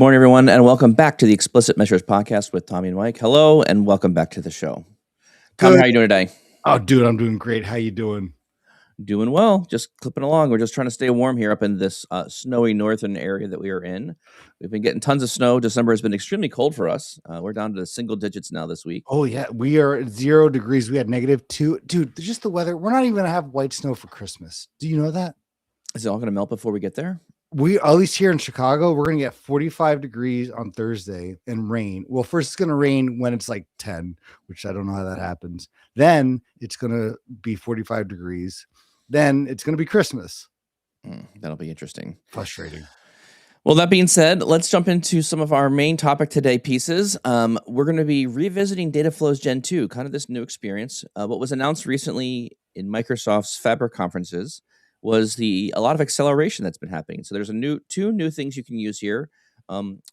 morning, everyone, and welcome back to the Explicit Measures podcast with Tommy and Mike. Hello, and welcome back to the show. Tommy, Good. how you doing today? Oh, dude, I'm doing great. How you doing? Doing well. Just clipping along. We're just trying to stay warm here up in this snowy northern area that we are in. We've been getting tons of snow. December has been extremely cold for us. We're down to the single digits now this week. Oh yeah, we are at 0 degrees. We had -2. Dude, just the weather. We're not even gonna have white snow for Christmas. Do you know that? Is it all going to melt before we get there? We, at least here in Chicago, we're gonna get 45 degrees on Thursday and rain. Well, first it's gonna rain when it's like 10, which I don't know how that happens. Then it's gonna be 45 degrees. Then it's gonna be Christmas. That'll be interesting. Frustrating. Well, that being said, let's jump into some of our main topic today pieces. We're going to be revisiting Dataflows Gen 2, kind of this new experience. What was announced recently in Microsoft's Fabric conferences was a lot of acceleration that's been happening. So there's two new things you can use here.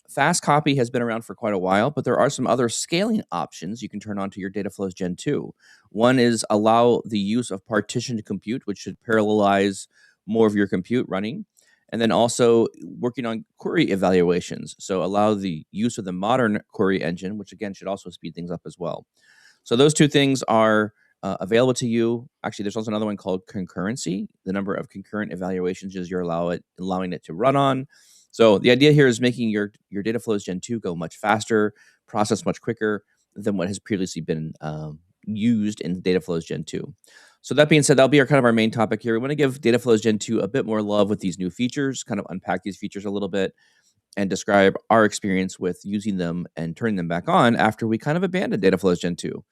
Fast copy has been around for quite a while, but there are some other scaling options you can turn on to your Dataflows Gen 2. One is allow the use of partitioned compute, which should parallelize more of your compute running. And then also working on query evaluations. So allow the use of the modern query engine, which again should also speed things up as well. So those two things are available to you. Actually, there's also another one called concurrency, the number of concurrent evaluations you're allowing it to run on. So the idea here is making your Dataflows Gen 2 go much faster, process much quicker than what has previously been used in Dataflows Gen 2. So that being said, that'll be our main topic here. We want to give Dataflows Gen 2 a bit more love with these new features, kind of unpack these features a little bit, and describe our experience with using them and turning them back on after we kind of abandoned Dataflows Gen 2.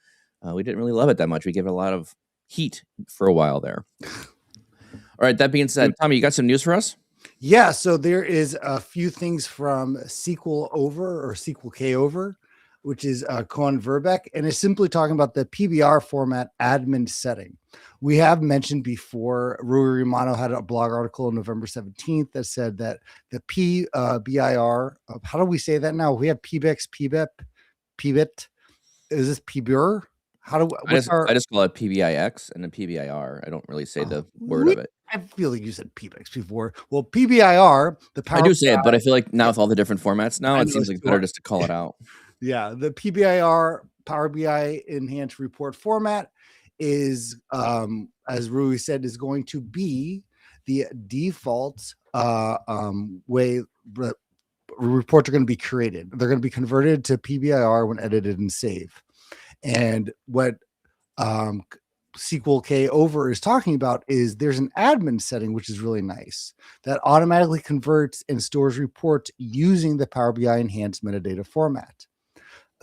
We didn't really love it that much. We gave it a lot of heat for a while there. All right, that being said, Tommy, you got some news for us? Yeah, so there is a few things from SQL Over or SQL K Over, which is Cohen Verbeck, and it's simply talking about the PBR format admin setting. We have mentioned before, Rui Romano had a blog article on November 17th that said that the PBIR, how do we say that now? We have PBIX, PBIT. Is this PBIR? I just call it PBIX and then PBIR. I don't really say the word of it. I feel like you said PBIX before. Well, PBIR, the Power I do say it, but I feel like now with all the different formats now, it seems like better just to call it out. Yeah, the PBIR Power BI enhanced report format is, as Rui said, is going to be the default way reports are going to be created. They're going to be converted to PBIR when edited and saved. And what SQL K Over is talking about is there's an admin setting, which is really nice, that automatically converts and stores reports using the Power BI enhanced metadata format.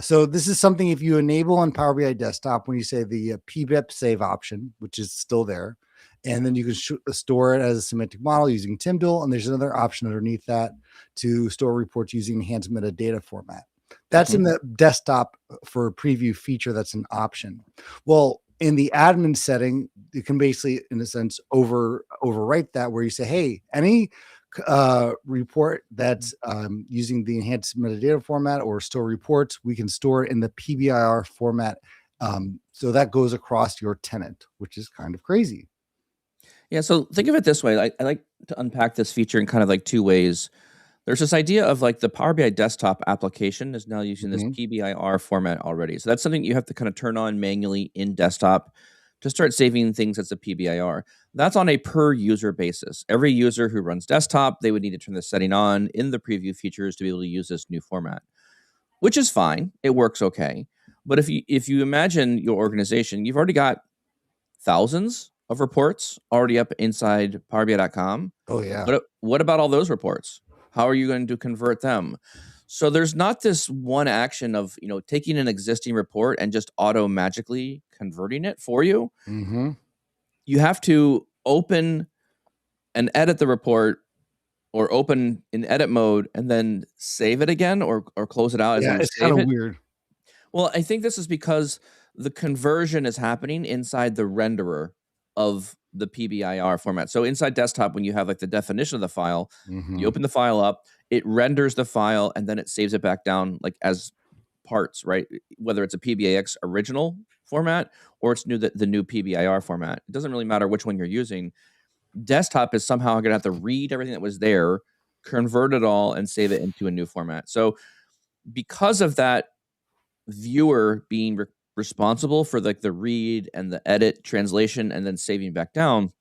So this is something if you enable on Power BI desktop, when you say the pbip save option, which is still there, and then you can store it as a semantic model using Tyndall, and there's another option underneath that to store reports using enhanced metadata format. That's in the desktop for a preview feature. That's an option. Well, in the admin setting, you can basically, in a sense, overwrite that, where you say, hey, any report that's using the enhanced metadata format or store reports, we can store it in the PBIR format. So that goes across your tenant, which is kind of crazy. Yeah, so think of it this way. I like to unpack this feature in kind of like two ways. There's this idea of like the Power BI desktop application is now using this PBIR format already. So that's something you have to kind of turn on manually in desktop to start saving things as a PBIR. That's on a per user basis. Every user who runs desktop, they would need to turn this setting on in the preview features to be able to use this new format, which is fine. It works okay. But if you imagine your organization, you've already got thousands of reports already up inside PowerBI.com. Oh, yeah. What about all those reports? How are you going to convert them? So there's not this one action of, taking an existing report and just auto magically converting it for you. You have to open and edit the report, or open in edit mode and then save it again or close it out. Yeah, it's kind of weird. Well, I think this is because the conversion is happening inside the renderer of the PBIR format. So inside desktop, when you have like the definition of the file, you open the file up, it renders the file, and then it saves it back down like as parts, right? Whether it's a PBIX original format or it's the new PBIR format. It doesn't really matter which one you're using. Desktop is somehow going to have to read everything that was there, convert it all, and save it into a new format. So because of that viewer being responsible for like the read and the edit translation and then saving back down,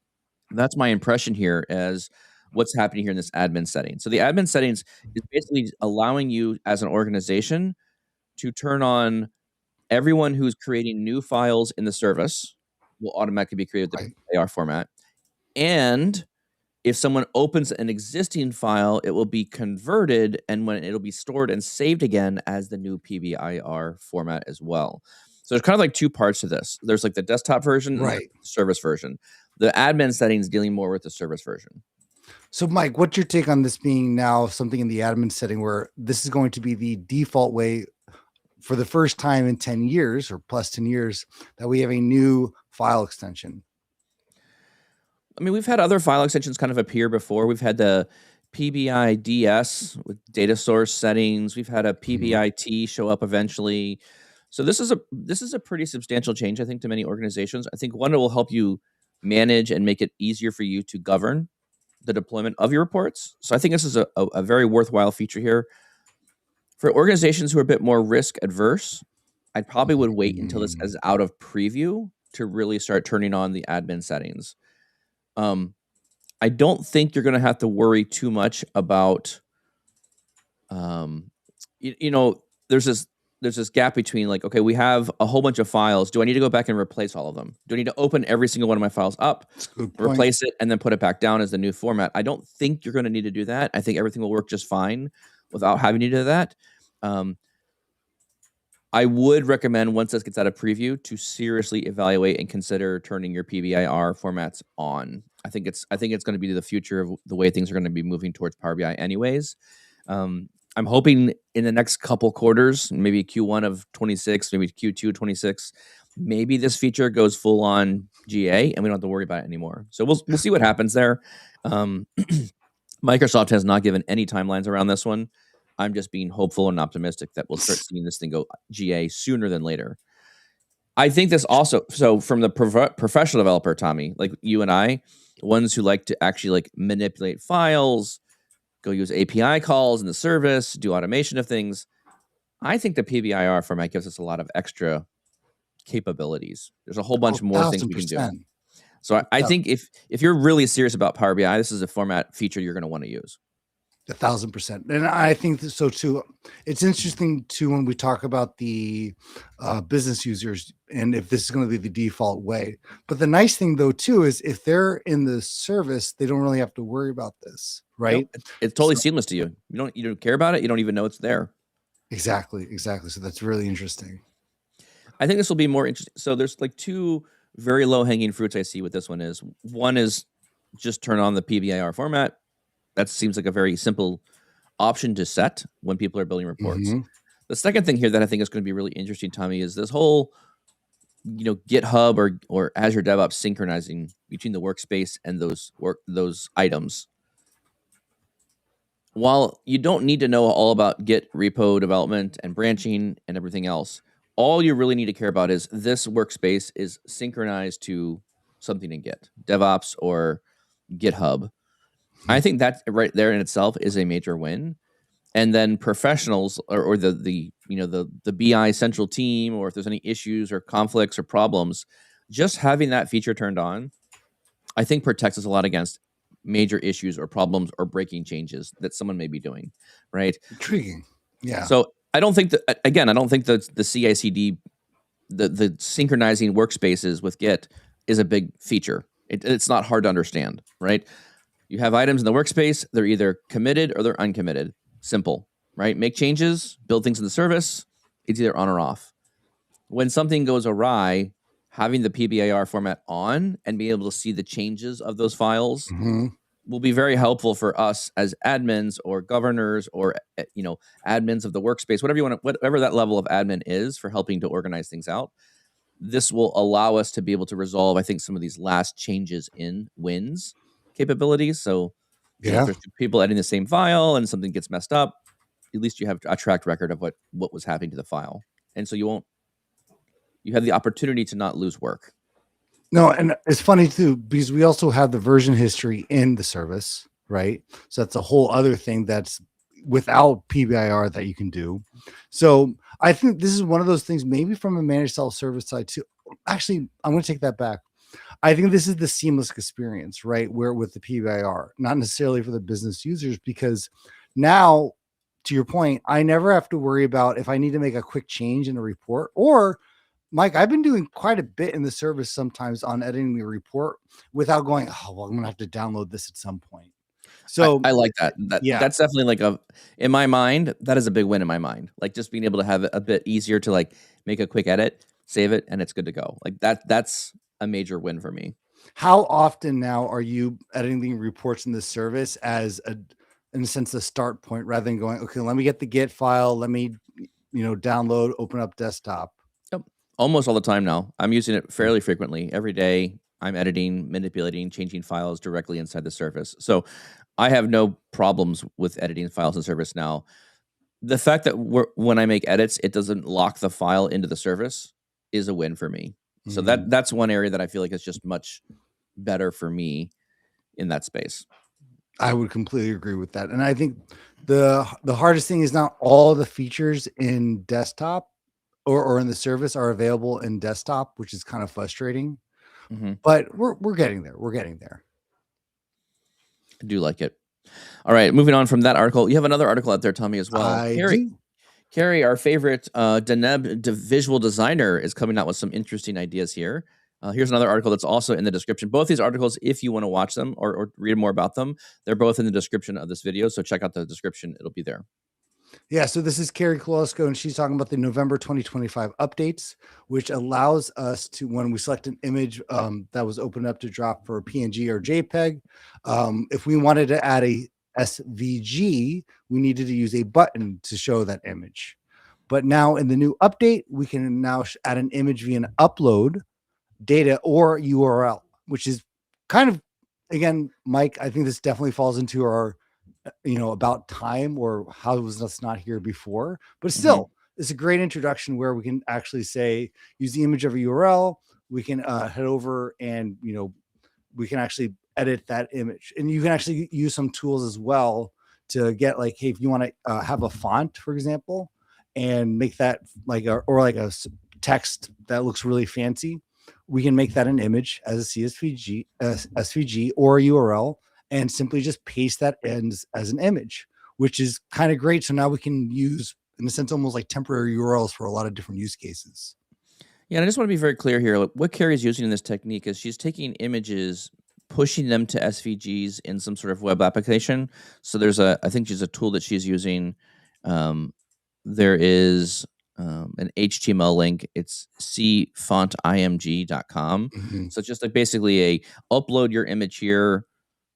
that's my impression here as what's happening here in this admin setting. So the admin settings is basically allowing you as an organization to turn on everyone who's creating new files in the service will automatically be created with Right. the AR format. And if someone opens an existing file, it will be converted, and when it'll be stored and saved again as the new PBIR format as well. So there's kind of like two parts to this. There's like the desktop version and the Right. service version. The admin settings dealing more with the service version. So, Mike, what's your take on this being now something in the admin setting where this is going to be the default way for the first time in 10 years or plus 10 years that we have a new file extension? I mean, we've had other file extensions kind of appear before. We've had the PBIDS with data source settings. We've had a PBIT show up eventually. So this is a pretty substantial change, I think, to many organizations. I think one, it will help you manage and make it easier for you to govern the deployment of your reports. So I think this is a very worthwhile feature here. For organizations who are a bit more risk adverse, I probably would wait until this is out of preview to really start turning on the admin settings. I don't think you're going to have to worry too much about, there's this gap between like, okay, we have a whole bunch of files. Do I need to go back and replace all of them? Do I need to open every single one of my files up, replace it, and then put it back down as the new format? I don't think you're going to need to do that. I think everything will work just fine without having to do that. I would recommend once this gets out of preview to seriously evaluate and consider turning your PBIR formats on. I think it's going to be the future of the way things are going to be moving towards Power BI anyways. I'm hoping in the next couple quarters, maybe Q1 of 26, maybe Q2 26, maybe this feature goes full on GA and we don't have to worry about it anymore. So we'll see what happens there. Microsoft has not given any timelines around this one. I'm just being hopeful and optimistic that we'll start seeing this thing go GA sooner than later. I think this also, so from the professional developer, Tommy, like you and I, ones who like to actually like manipulate files, go use API calls in the service, do automation of things, I think the PBIR format gives us a lot of extra capabilities. There's a whole bunch more things we can do. So I think if you're really serious about Power BI, this is a format feature you're going to want to use. 1,000%. And I think so too. It's interesting too when we talk about the business users and if this is going to be the default way. But the nice thing though too is if they're in the service, they don't really have to worry about this, right? Nope. It's totally seamless to you. You don't care about it. You don't even know it's there. Exactly. So that's really interesting. I think this will be more interesting. So there's like two very low hanging fruits I see with this one is one is just turn on the PBIR format. That seems like a very simple option to set when people are building reports. The second thing here that I think is going to be really interesting, Tommy, is this whole, GitHub or Azure DevOps synchronizing between the workspace and those items. While you don't need to know all about Git repo development and branching and everything else, all you really need to care about is this workspace is synchronized to something in Git, DevOps or GitHub. I think that right there in itself is a major win. And then professionals or the BI central team, or if there's any issues or conflicts or problems, just having that feature turned on, I think protects us a lot against major issues or problems or breaking changes that someone may be doing, right? Intriguing. Yeah. So I don't think that, again, I don't think that the CI/CD, the synchronizing workspaces with Git is a big feature. It's not hard to understand, right? You have items in the workspace. They're either committed or they're uncommitted. Simple, right? Make changes, build things in the service. It's either on or off. When something goes awry, having the PBIR format on and being able to see the changes of those files will be very helpful for us as admins or governors or admins of the workspace, whatever that level of admin is for helping to organize things out. This will allow us to be able to resolve, I think, some of these last changes in wins capabilities. So if there's two people editing the same file and something gets messed up, at least you have a track record of what was happening to the file. And so you have the opportunity to not lose work. No, and it's funny too, because we also have the version history in the service, right? So that's a whole other thing that's without PBIR that you can do. So I think this is one of those things, maybe from a managed self-service side too. Actually, I'm going to take that back. I think this is the seamless experience, right? Where with the PBIR, not necessarily for the business users, because now, to your point, I never have to worry about if I need to make a quick change in a report. Or, Mike, I've been doing quite a bit in the service sometimes on editing the report without going, oh, well, I'm going to have to download this at some point. So, I like that. yeah, That's definitely like in my mind, that is a big win in my mind. Like just being able to have it a bit easier to like make a quick edit, save it, and it's good to go. Like that's a major win for me. how often now are you editing the reports in this service as a, in a sense, a start point rather than going, okay, let me get the Git file, let me, download, open up desktop. Yep. Almost all the time now. I'm using it fairly frequently. Every day I'm editing, manipulating, changing files directly inside the service. So I have no problems with editing files in service now. The fact that when I make edits, it doesn't lock the file into the service is a win for me. So Mhm. that's one area that I feel like is just much better for me in that space. I would completely agree with that. And I think the hardest thing is not all the features in desktop or in the service are available in desktop, which is kind of frustrating. Mhm. But we're getting there. We're getting there. I do like it. All right, moving on from that article, you have another article out there, Tommy, as well. I do. Carrie, our favorite Deneb visual designer, is coming out with some interesting ideas here. Here's another article that's also in the description. Both these articles, if you want to watch them or read more about them, they're both in the description of this video. So check out the description; it'll be there. Yeah, so this is Carrie Kolosko, and she's talking about the November 2025 updates, which allows us to, when we select an image that was opened up to drop for PNG or JPEG, if we wanted to add a SVG, we needed to use a button to show that image. But now in the new update, we can now add an image via an upload data or URL, which is kind of, again, Mike, I think this definitely falls into our about time or how was this not here before, but Mhm. still it's a great introduction where we can actually say use the image of a URL. We can head over and we can actually edit that image, and you can actually use some tools as well to get, like, hey, if you want to have a font, for example, and make that like a text that looks really fancy, we can make that an image as a CSVG, SVG, or a URL, and simply just paste that as an image, which is kind of great. So now we can use, in a sense, almost like temporary URLs for a lot of different use cases. Yeah, and I just want to be very clear here. Like, what Carrie's using in this technique is she's taking images, pushing them to SVGs in some sort of web application. So I think she's a tool that she's using. Um, there is an HTML link. It's cfontimg.com. Mhm. So it's just like basically a upload your image here.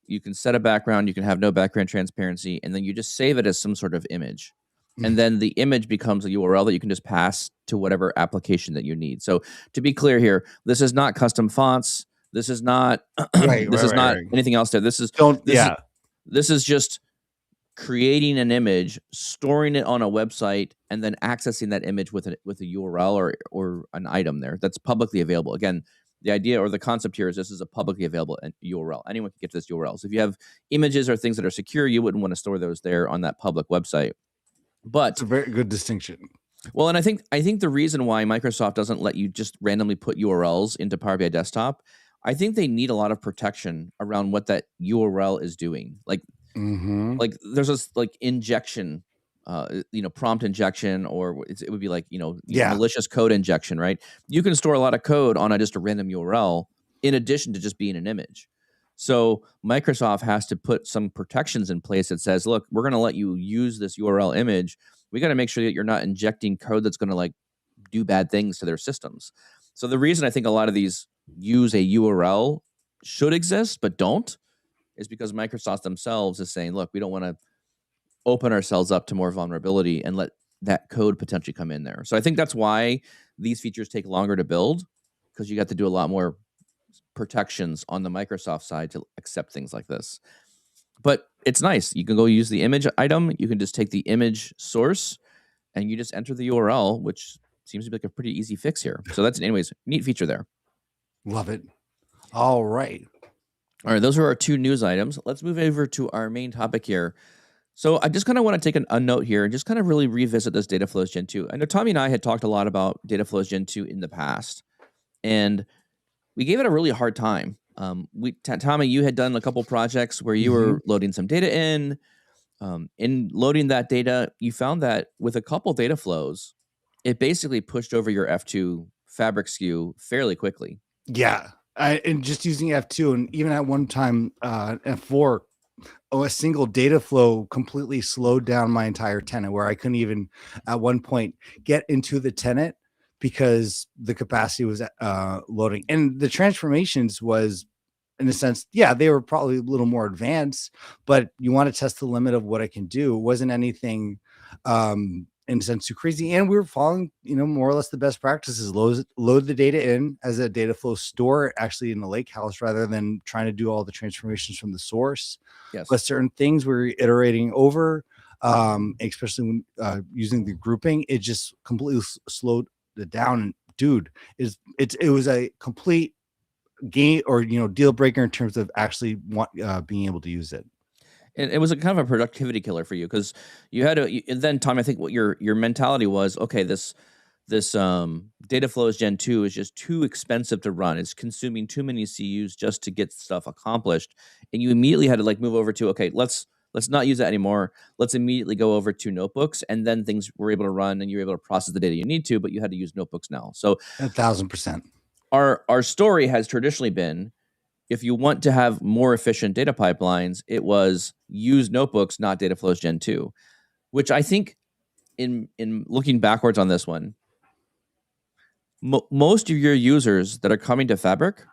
You can set a background, you can have no background transparency, and then you just save it as some sort of image. And then the image becomes a URL that you can just pass to whatever application that you need. So to be clear here, this is not custom fonts. This is not Right, this right, is right, not right. anything else there. This is Don't, this is yeah. this is just creating an image, storing it on a website, and then accessing that image with a URL or an item there that's publicly available. Again, the idea or the concept here is this is a publicly available URL. Anyone can get to this URL. So if you have images or things that are secure, you wouldn't want to store those there on that public website. It's But a very good distinction. well, and I think the reason why Microsoft doesn't let you just randomly put URLs into Power BI Desktop, I think they need a lot of protection around what that URL is doing. Hmm. Like there's this like injection, prompt injection, or it would be like Yeah. malicious code injection, right? You can store a lot of code on just a random URL in addition to just being an image. So Microsoft has to put some protections in place that says, look, we're going to let you use this URL image. We got to make sure that you're not injecting code that's going to like do bad things to their systems. So the reason I think a lot of these use a URL should exist but don't is because Microsoft themselves is saying, look, we don't want to open ourselves up to more vulnerability and let that code potentially come in there. So I think that's why these features take longer to build because you got to do a lot more protections on the Microsoft side to accept things like this. But it's nice. You can go use the image item. You can just take the image source and you just enter the URL, which seems to be like a pretty easy fix here. So that's, anyways, neat feature there. Love it. All right. All right, those are our two news items. Let's move over to our main topic here. So I just kind of want to take a note here and just kind of really revisit this Dataflows Gen 2. I know Tommy and I had talked a lot about Dataflows Gen 2 in the past, and we gave it a really hard time. Tommy, you had done a couple projects where you were loading some data in. In loading that data, you found that with a couple data flows, it basically pushed over your F2 fabric SKU fairly quickly. Yeah. And just using F2, and even at one time, F4, a single data flow completely slowed down my entire tenant, where I couldn't even at one point get into the tenant because the capacity was loading. And the transformations was, in a sense, yeah, they were probably a little more advanced, but you want to test the limit of what I can do. It wasn't anything in a sense too crazy. And we were following, more or less the best practices. Load the data in as a data flow, store actually in the lake house rather than trying to do all the transformations from the source. Yes. But certain things we're iterating over, especially when using the grouping, it just completely slowed it down. And dude, it was a complete game or deal breaker in terms of actually being able to use it. And it was a kind of a productivity killer for you because you had to. And then, Tom, I think what your mentality was, okay, this Dataflows Gen 2 is just too expensive to run. It's consuming too many CUs just to get stuff accomplished, and you immediately had to move over to, okay, let's not use that anymore. Let's immediately go over to notebooks, and then things were able to run, and you were able to process the data you need to, but you had to use notebooks now. So 1,000%. Our story has traditionally been, if you want to have more efficient data pipelines, it was use notebooks, not Dataflows Gen 2, which I think in looking backwards on this one, most of your users that are coming to Fabric,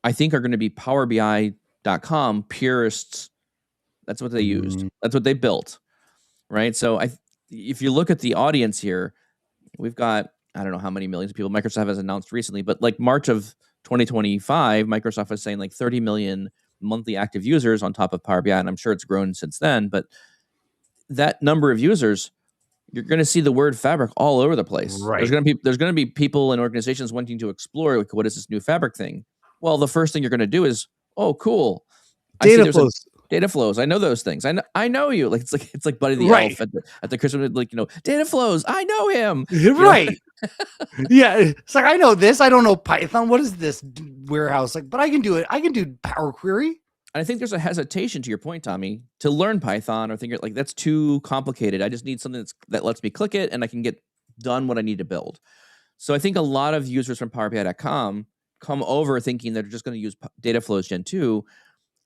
I think, are going to be Power BI.com purists. That's what they used. That's what they built, right? So if you look at the audience here, we've got, I don't know how many millions of people Microsoft has announced recently, but March of 2025, Microsoft was saying 30 million monthly active users on top of Power BI, and I'm sure it's grown since then. But that number of users, you're going to see the word Fabric all over the place. Right. There's going to be people and organizations wanting to explore what is this new Fabric thing. Well, the first thing you're going to do is, oh, cool, Dataflows. Dataflows. I know those things. I know you. It's like Buddy the Elf at the Christmas, Dataflows. I know him. Right. Yeah. It's I know this. I don't know Python. What is this warehouse? But I can do it. I can do Power Query. And I think there's a hesitation, to your point, Tommy, to learn Python or think that's too complicated. I just need something that lets me click it and I can get done what I need to build. So I think a lot of users from PowerBI.com come over thinking they're just going to use Dataflows Gen 2,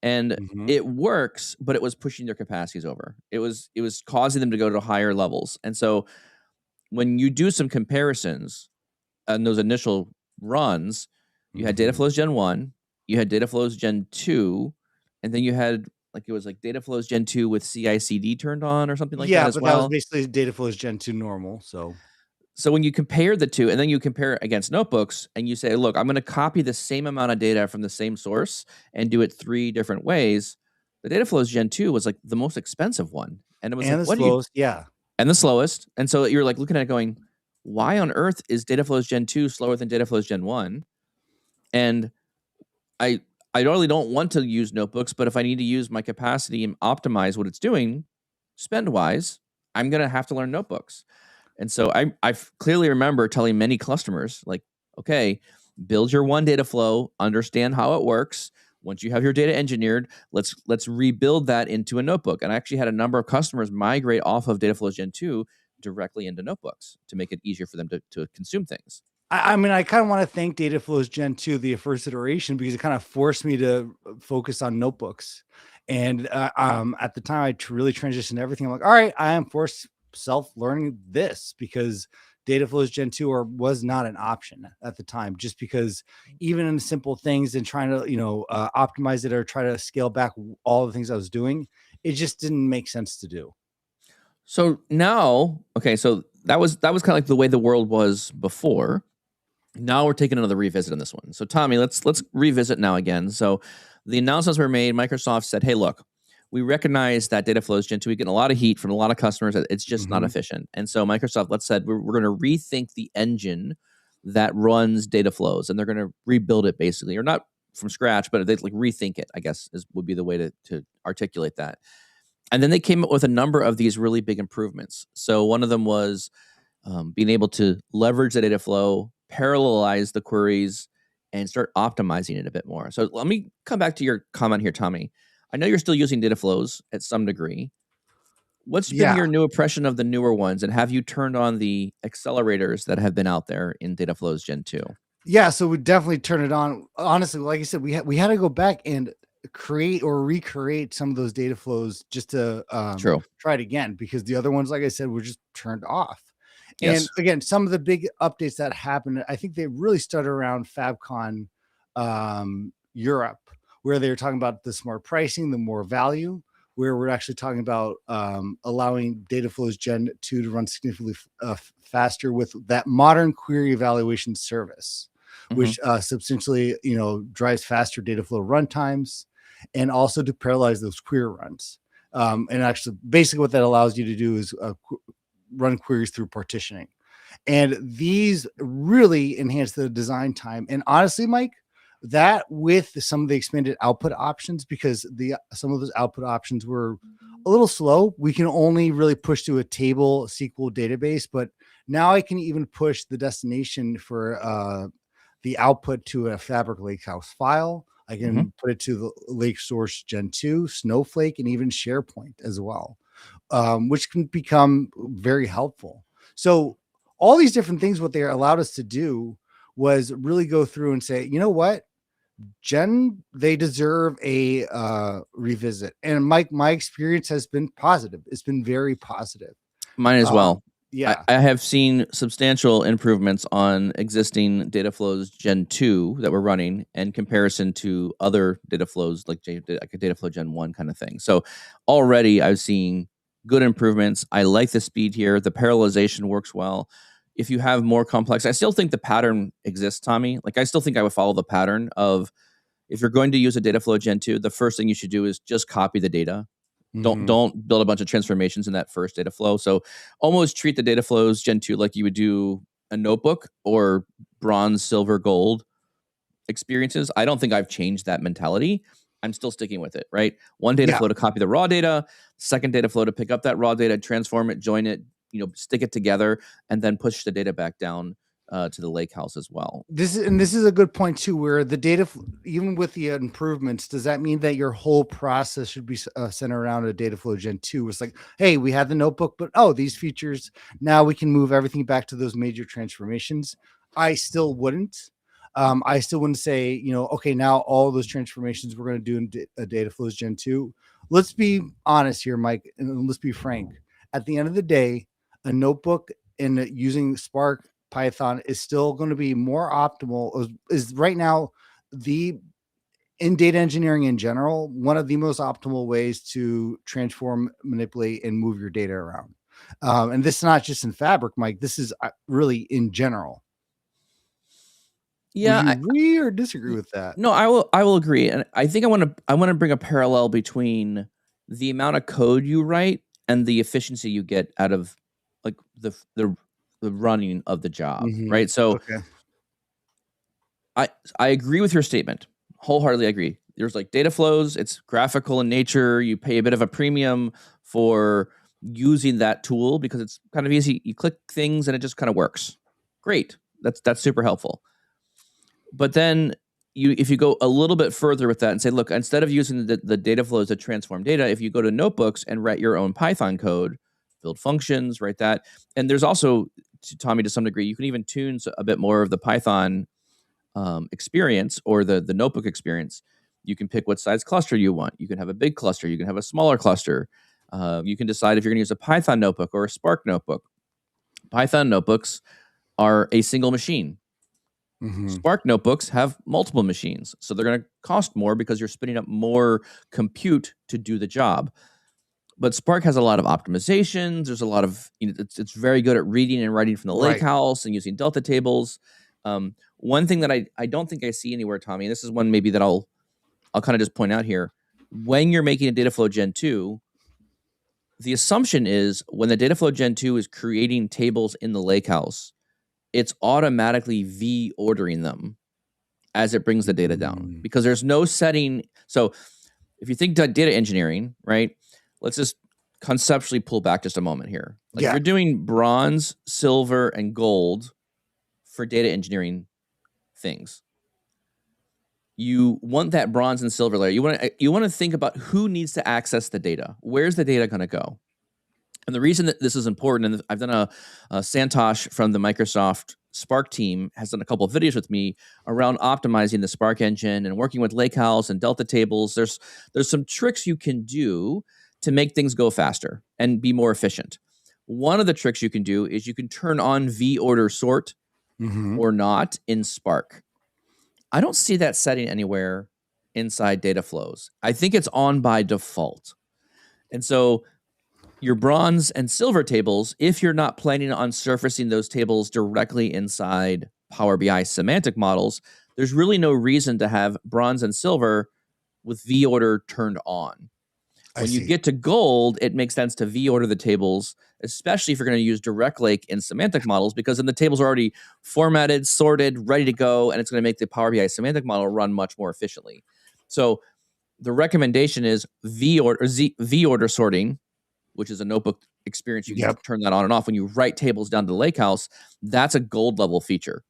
and it works, but it was pushing their capacities over. It was causing them to go to higher levels. And so when you do some comparisons on those initial runs, you had Dataflows Gen 1, you had Dataflows Gen 2, and then you had it was Dataflows Gen 2 with CI/CD turned on or something like that as well. Yeah, but that was basically Dataflows Gen 2 normal. So when you compare the two, and then you compare it against notebooks, and you say, look, I'm going to copy the same amount of data from the same source and do it 3 different ways, the Dataflows Gen 2 was the most expensive one. And it was the slowest, and the slowest. And so you're looking at it going, why on earth is Dataflows Gen 2 slower than Dataflows Gen 1? And I really don't want to use notebooks, but if I need to use my capacity and optimize what it's doing spend-wise, I'm going to have to learn notebooks. And so I clearly remember telling many customers, okay, build your one data flow, understand how it works. Once you have your data engineered, let's rebuild that into a notebook. And I actually had a number of customers migrate off of Dataflows Gen 2 directly into notebooks to make it easier for them to consume things. I mean, I kind of want to thank Dataflows Gen 2, the first iteration, because it kind of forced me to focus on notebooks. And at the time, I really transitioned everything. I'm like, all right, I am forced self-learning this because Dataflows Gen 2 was not an option at the time, just because even in simple things and trying to, optimize it or try to scale back all the things I was doing, it just didn't make sense to do. So now, okay, so that was kind of the way the world was before. Now we're taking another revisit on this one. So Tommy, let's revisit now again. So the announcements were made. Microsoft said, hey, look, we recognize that Dataflows Gen 2, we get a lot of heat from a lot of customers. It's just not efficient. And so Microsoft said, we're going to rethink the engine that runs Dataflows, and they're going to rebuild it basically, or not from scratch, but they like rethink it, I guess would be the way to articulate that. And then they came up with a number of these really big improvements. So one of them was being able to leverage the data flow, parallelize the queries, and start optimizing it a bit more. So let me come back to your comment here, Tommy. I know you're still using data flows at some degree. What's been Yeah. your new impression of the newer ones, and have you turned on the accelerators that have been out there in Dataflows Gen 2? Yeah, so we definitely turn it on. Honestly, like I said, we had to go back and create or recreate some of those data flows just to True. try it again, because the other ones, like I said, were just turned off. And Yes. again, some of the big updates that happened, I think they really started around FabCon Europe, where they were talking about the smart pricing, the more value, where we're actually talking about allowing Dataflows Gen 2 to run significantly faster with that modern query evaluation service, Mhm. which substantially, drives faster data flow runtimes, and also to parallelize those query runs. And actually, basically, what that allows you to do is run queries through partitioning. And these really enhance the design time. And honestly, Mike, that with some of the expanded output options, because some of those output options were a little slow. We can only really push to a table SQL database, but now I can even push the destination for the output to a Fabric Lakehouse file. I Mhm. can put it to the Lake Source Gen 2, Snowflake, and even SharePoint as well, which can become very helpful. So all these different things, what they allowed us to do was really go through and say, you know what, they deserve a revisit. And Mike, my experience has been positive. It's been very positive. Mine as Um, well. I, yeah. I have seen substantial improvements on existing data flows Gen 2 that we're running in comparison to other data flows like a data flow Gen 1 kind of thing. So already I've seen good improvements. I like the speed here. The parallelization works well. If you have more complex, I still think the pattern exists, Tommy. Like I still think I would follow the pattern of if you're going to use a data flow Gen 2, the first thing you should do is just copy the data. Mhm. Don't build a bunch of transformations in that first data flow. So almost treat the data flows Gen 2 like you would do a notebook or bronze, silver, gold experiences. I don't think I've changed that mentality. I'm still sticking with it, right? One data Yeah. flow to copy the raw data, second data flow to pick up that raw data, transform it, join it, stick it together, and then push the data back down to the lake house as well. This is a good point too, where the data, even with the improvements, does that mean that your whole process should be centered around a data flow Gen 2? It's like, hey, we had the notebook, but these features, now we can move everything back to those major transformations. I still wouldn't. I still wouldn't say, okay, now all those transformations we're going to do in a data flows Gen 2. Let's be honest here, Mike, and let's be frank. At the end of the day, a notebook and using Spark Python is still going to be more optimal, is right now the in data engineering in general, one of the most optimal ways to transform, manipulate, and move your data around. And this is not just in Fabric, Mike. This is really in general. Would Yeah, you agree or disagree with that? no, I will agree, and I think I want to bring a parallel between the amount of code you write and the efficiency you get out of like the running of the job, Mm-hmm. right? So Okay. I I agree with your statement. Wholeheartedly agree. There's like data flows, it's graphical in nature. You pay a bit of a premium for using that tool because it's kind of easy. You click things and it just kind of works. Great. That's super helpful. But then if you go a little bit further with that and say, look, instead of using the data flows to transform data, if you go to notebooks and write your own Python code, build functions, write that. And there's also, to Tommy, to some degree, you can even tune a bit more of the Python experience or the notebook experience. You can pick what size cluster you want. You can have a big cluster. You can have a smaller cluster. You can decide if you're going to use a Python notebook or a Spark notebook. Python notebooks are a single machine. Mm-hmm. Spark notebooks have multiple machines, so they're going to cost more because you're spinning up more compute to do the job. But Spark has a lot of optimizations. There's a lot of it's very good at reading and writing from the lake Right. house and using delta tables. One thing that I don't think I see anywhere, Tommy, and this is one maybe that I'll kind of just point out here. When you're making a Dataflow Gen 2, the assumption is when the Dataflow Gen 2 is creating tables in the lakehouse, it's automatically V ordering them. as it brings the data down, because there's no setting. So if you think data engineering, right, let's just conceptually pull back just a moment here. Like if you're doing bronze, silver, and gold for data engineering things, you want that bronze and silver layer. You want to think about who needs to access the data. Where's the data going to go? And the reason that this is important, and I've done a Santosh from the Microsoft Spark team has done a couple of videos with me around optimizing the Spark engine and working with Lakehouse and Delta tables. There's some tricks you can do to make things go faster and be more efficient. One of the tricks you can do is you can turn on V-order sort or not in Spark. I don't see that setting anywhere inside Dataflows. I think it's on by default. And so your bronze and silver tables, if you're not planning on surfacing those tables directly inside Power BI semantic models, there's really no reason to have bronze and silver with V-order turned on. When you get to gold, it makes sense to V-order the tables, especially if you're going to use Direct Lake in semantic models, because then the tables are already formatted, sorted, ready to go, and it's going to make the Power BI semantic model run much more efficiently. So the recommendation is V-order sorting, which is a notebook experience. You can just turn that on and off when you write tables down to Lakehouse. That's a gold level feature.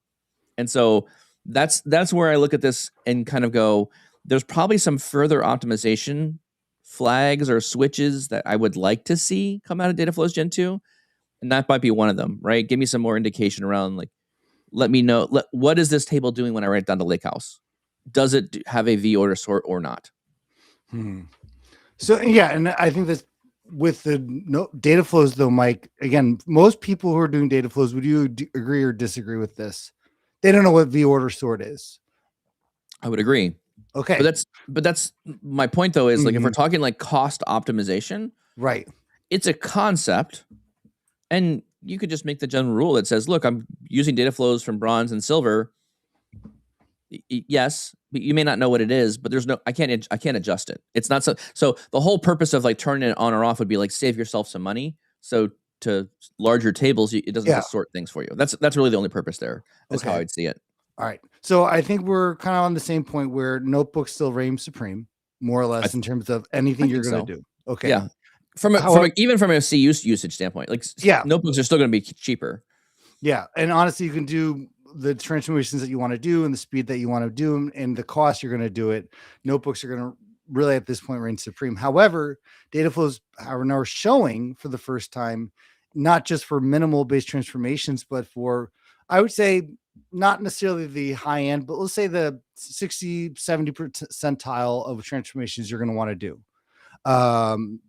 And so that's where I look at this and kind of go, there's probably some further optimization flags or switches that I would like to see come out of Dataflows Gen 2. And that might be one of them, right? Give me some more indication around, like, let me know, what is this table doing when I write it down to Lakehouse? Does it have a V-order sort or not? So, yeah, and I think that's with the Dataflows, though, Mike, again, most people who are doing Dataflows, would you agree or disagree with this? They don't know what V-order sort is. I would agree. Okay. But that's my point, though, is like if we're talking like cost optimization, right? It's a concept, and you could just make the general rule that says, look, I'm using data flows from bronze and silver. Yes, but you may not know what it is, but there's no, I can't adjust it. It's not so the whole purpose of like turning it on or off would be like save yourself some money. So to larger tables, it doesn't just sort things for you. That's really the only purpose there. That's how I'd see it. All right. So I think we're kind of on the same point where notebooks still reign supreme, more or less, in terms of anything you're going to do. Okay. Yeah. Even from a C usage standpoint, like notebooks are still going to be cheaper. Yeah. And honestly, you can do the transformations that you want to do and the speed that you want to do them and the cost you're going to do it. Notebooks are going to really at this point reign supreme. However, Dataflows are now showing for the first time, not just for minimal based transformations, but for, I would say, not necessarily the high end, but let's say the 60, 70 percentile of transformations you're going to want to do. And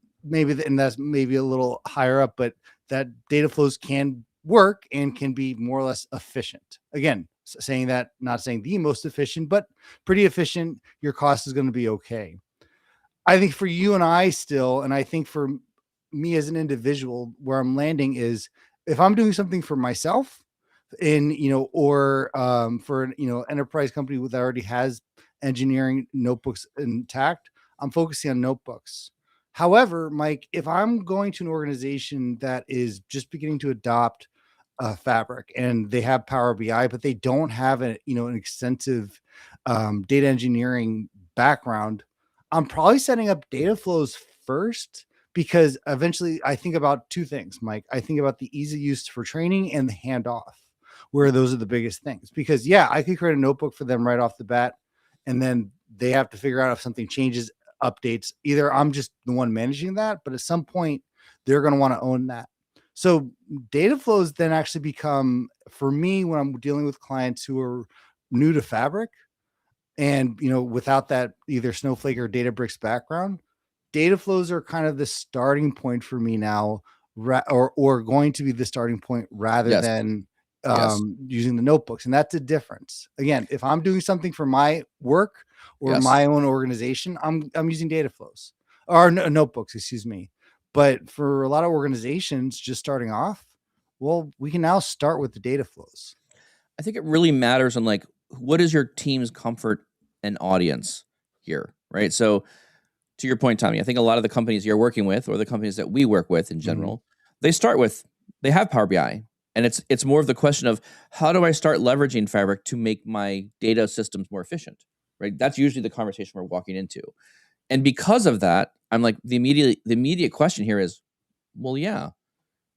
that's maybe a little higher up, but that Dataflows can work and can be more or less efficient. Again, saying that, not saying the most efficient, but pretty efficient. Your cost is going to be okay. I think for you and I still, and I think for me as an individual, where I'm landing is if I'm doing something for myself, or for an enterprise company that already has engineering notebooks intact, I'm focusing on notebooks. However, Mike, if I'm going to an organization that is just beginning to adopt Fabric and they have Power BI, but they don't have an extensive data engineering background, I'm probably setting up Dataflows first, because eventually I think about two things, Mike. I think about the ease of use for training and the handoff, where those are the biggest things. Because I could create a notebook for them right off the bat, and then they have to figure out if something changes, updates. Either I'm just the one managing that, but at some point they're going to want to own that. So Dataflows then actually become, for me, when I'm dealing with clients who are new to Fabric and, without that either Snowflake or Databricks background, Dataflows are kind of the starting point for me now, or going to be the starting point rather than using the notebooks. And that's a difference. Again, if I'm doing something for my work or my own organization, I'm using Dataflows or notebooks, excuse me. But for a lot of organizations just starting off, well, we can now start with the Dataflows. I think it really matters on like, what is your team's comfort and audience here, right? So to your point, Tommy, I think a lot of the companies you're working with, or the companies that we work with in general, they have Power BI. And it's more of the question of how do I start leveraging Fabric to make my data systems more efficient, right? That's usually the conversation we're walking into. And because of that, I'm like, the immediate question here is, well, yeah,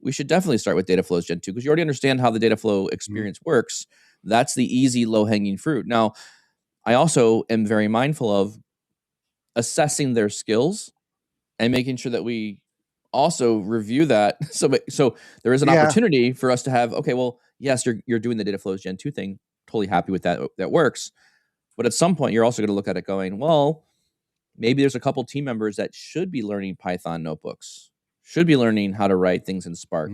we should definitely start with Dataflows Gen 2 because you already understand how the Dataflow experience works. That's the easy, low-hanging fruit. Now, I also am very mindful of assessing their skills and making sure that we also review that. So there is an Yeah. opportunity for us to have, okay, well, yes, you're doing the Dataflows Gen 2 thing. Totally happy with that. That works. But at some point, you're also going to look at it going, well, maybe there's a couple team members that should be learning Python notebooks, should be learning how to write things in Spark,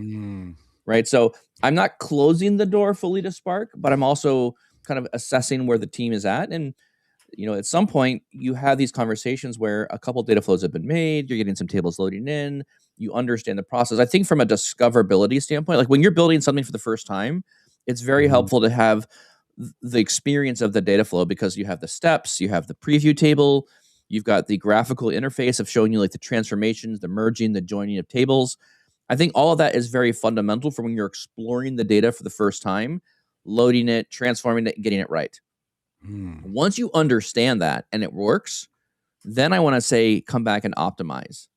right? So I'm not closing the door fully to Spark, but I'm also kind of assessing where the team is at. And at some point you have these conversations where a couple data flows have been made, you're getting some tables loading in, you understand the process. I think from a discoverability standpoint, like when you're building something for the first time, it's very helpful to have the experience of the data flow because you have the steps, you have the preview table, you've got the graphical interface of showing you like the transformations, the merging, the joining of tables. I think all of that is very fundamental for when you're exploring the data for the first time, loading it, transforming it, and getting it right. Once you understand that and it works, then I want to say come back and optimize.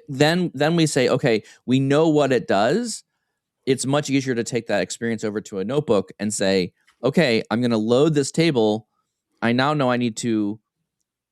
Then we say, okay, we know what it does. It's much easier to take that experience over to a notebook and say, okay, I'm going to load this table. I now know I need to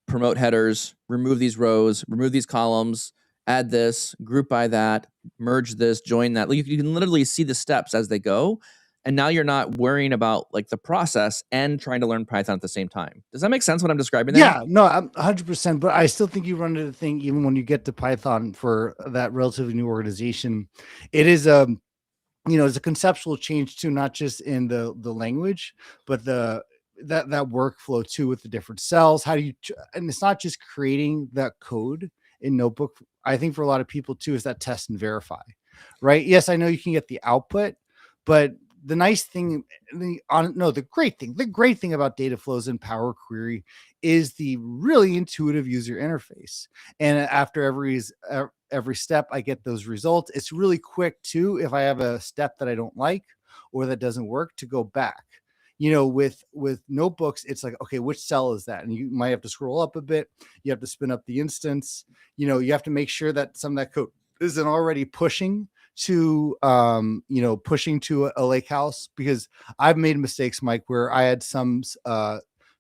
promote headers, remove these rows, remove these columns, add this, group by that, merge this, join that. Like you can literally see the steps as they go. And now you're not worrying about like the process and trying to learn Python at the same time. Does that make sense what I'm describing there? Yeah, no, I'm 100%, but I still think you run into the thing, even when you get to Python for that relatively new organization, it is it's a conceptual change too, not just in the language, but that workflow too with the different cells. How do you and it's not just creating that code in Notebook. I think for a lot of people too is that test and verify, right? Yes, I know you can get the output, but the nice thing, the great thing about data flows and Power Query is the really intuitive user interface. And after every step, I get those results. It's really quick too. If I have a step that I don't like or that doesn't work, to go back. With notebooks, it's like, okay, which cell is that? And you might have to scroll up a bit. You have to spin up the instance. You have to make sure that some of that code isn't already pushing to pushing to a lake house, because I've made mistakes, Mike, where I had some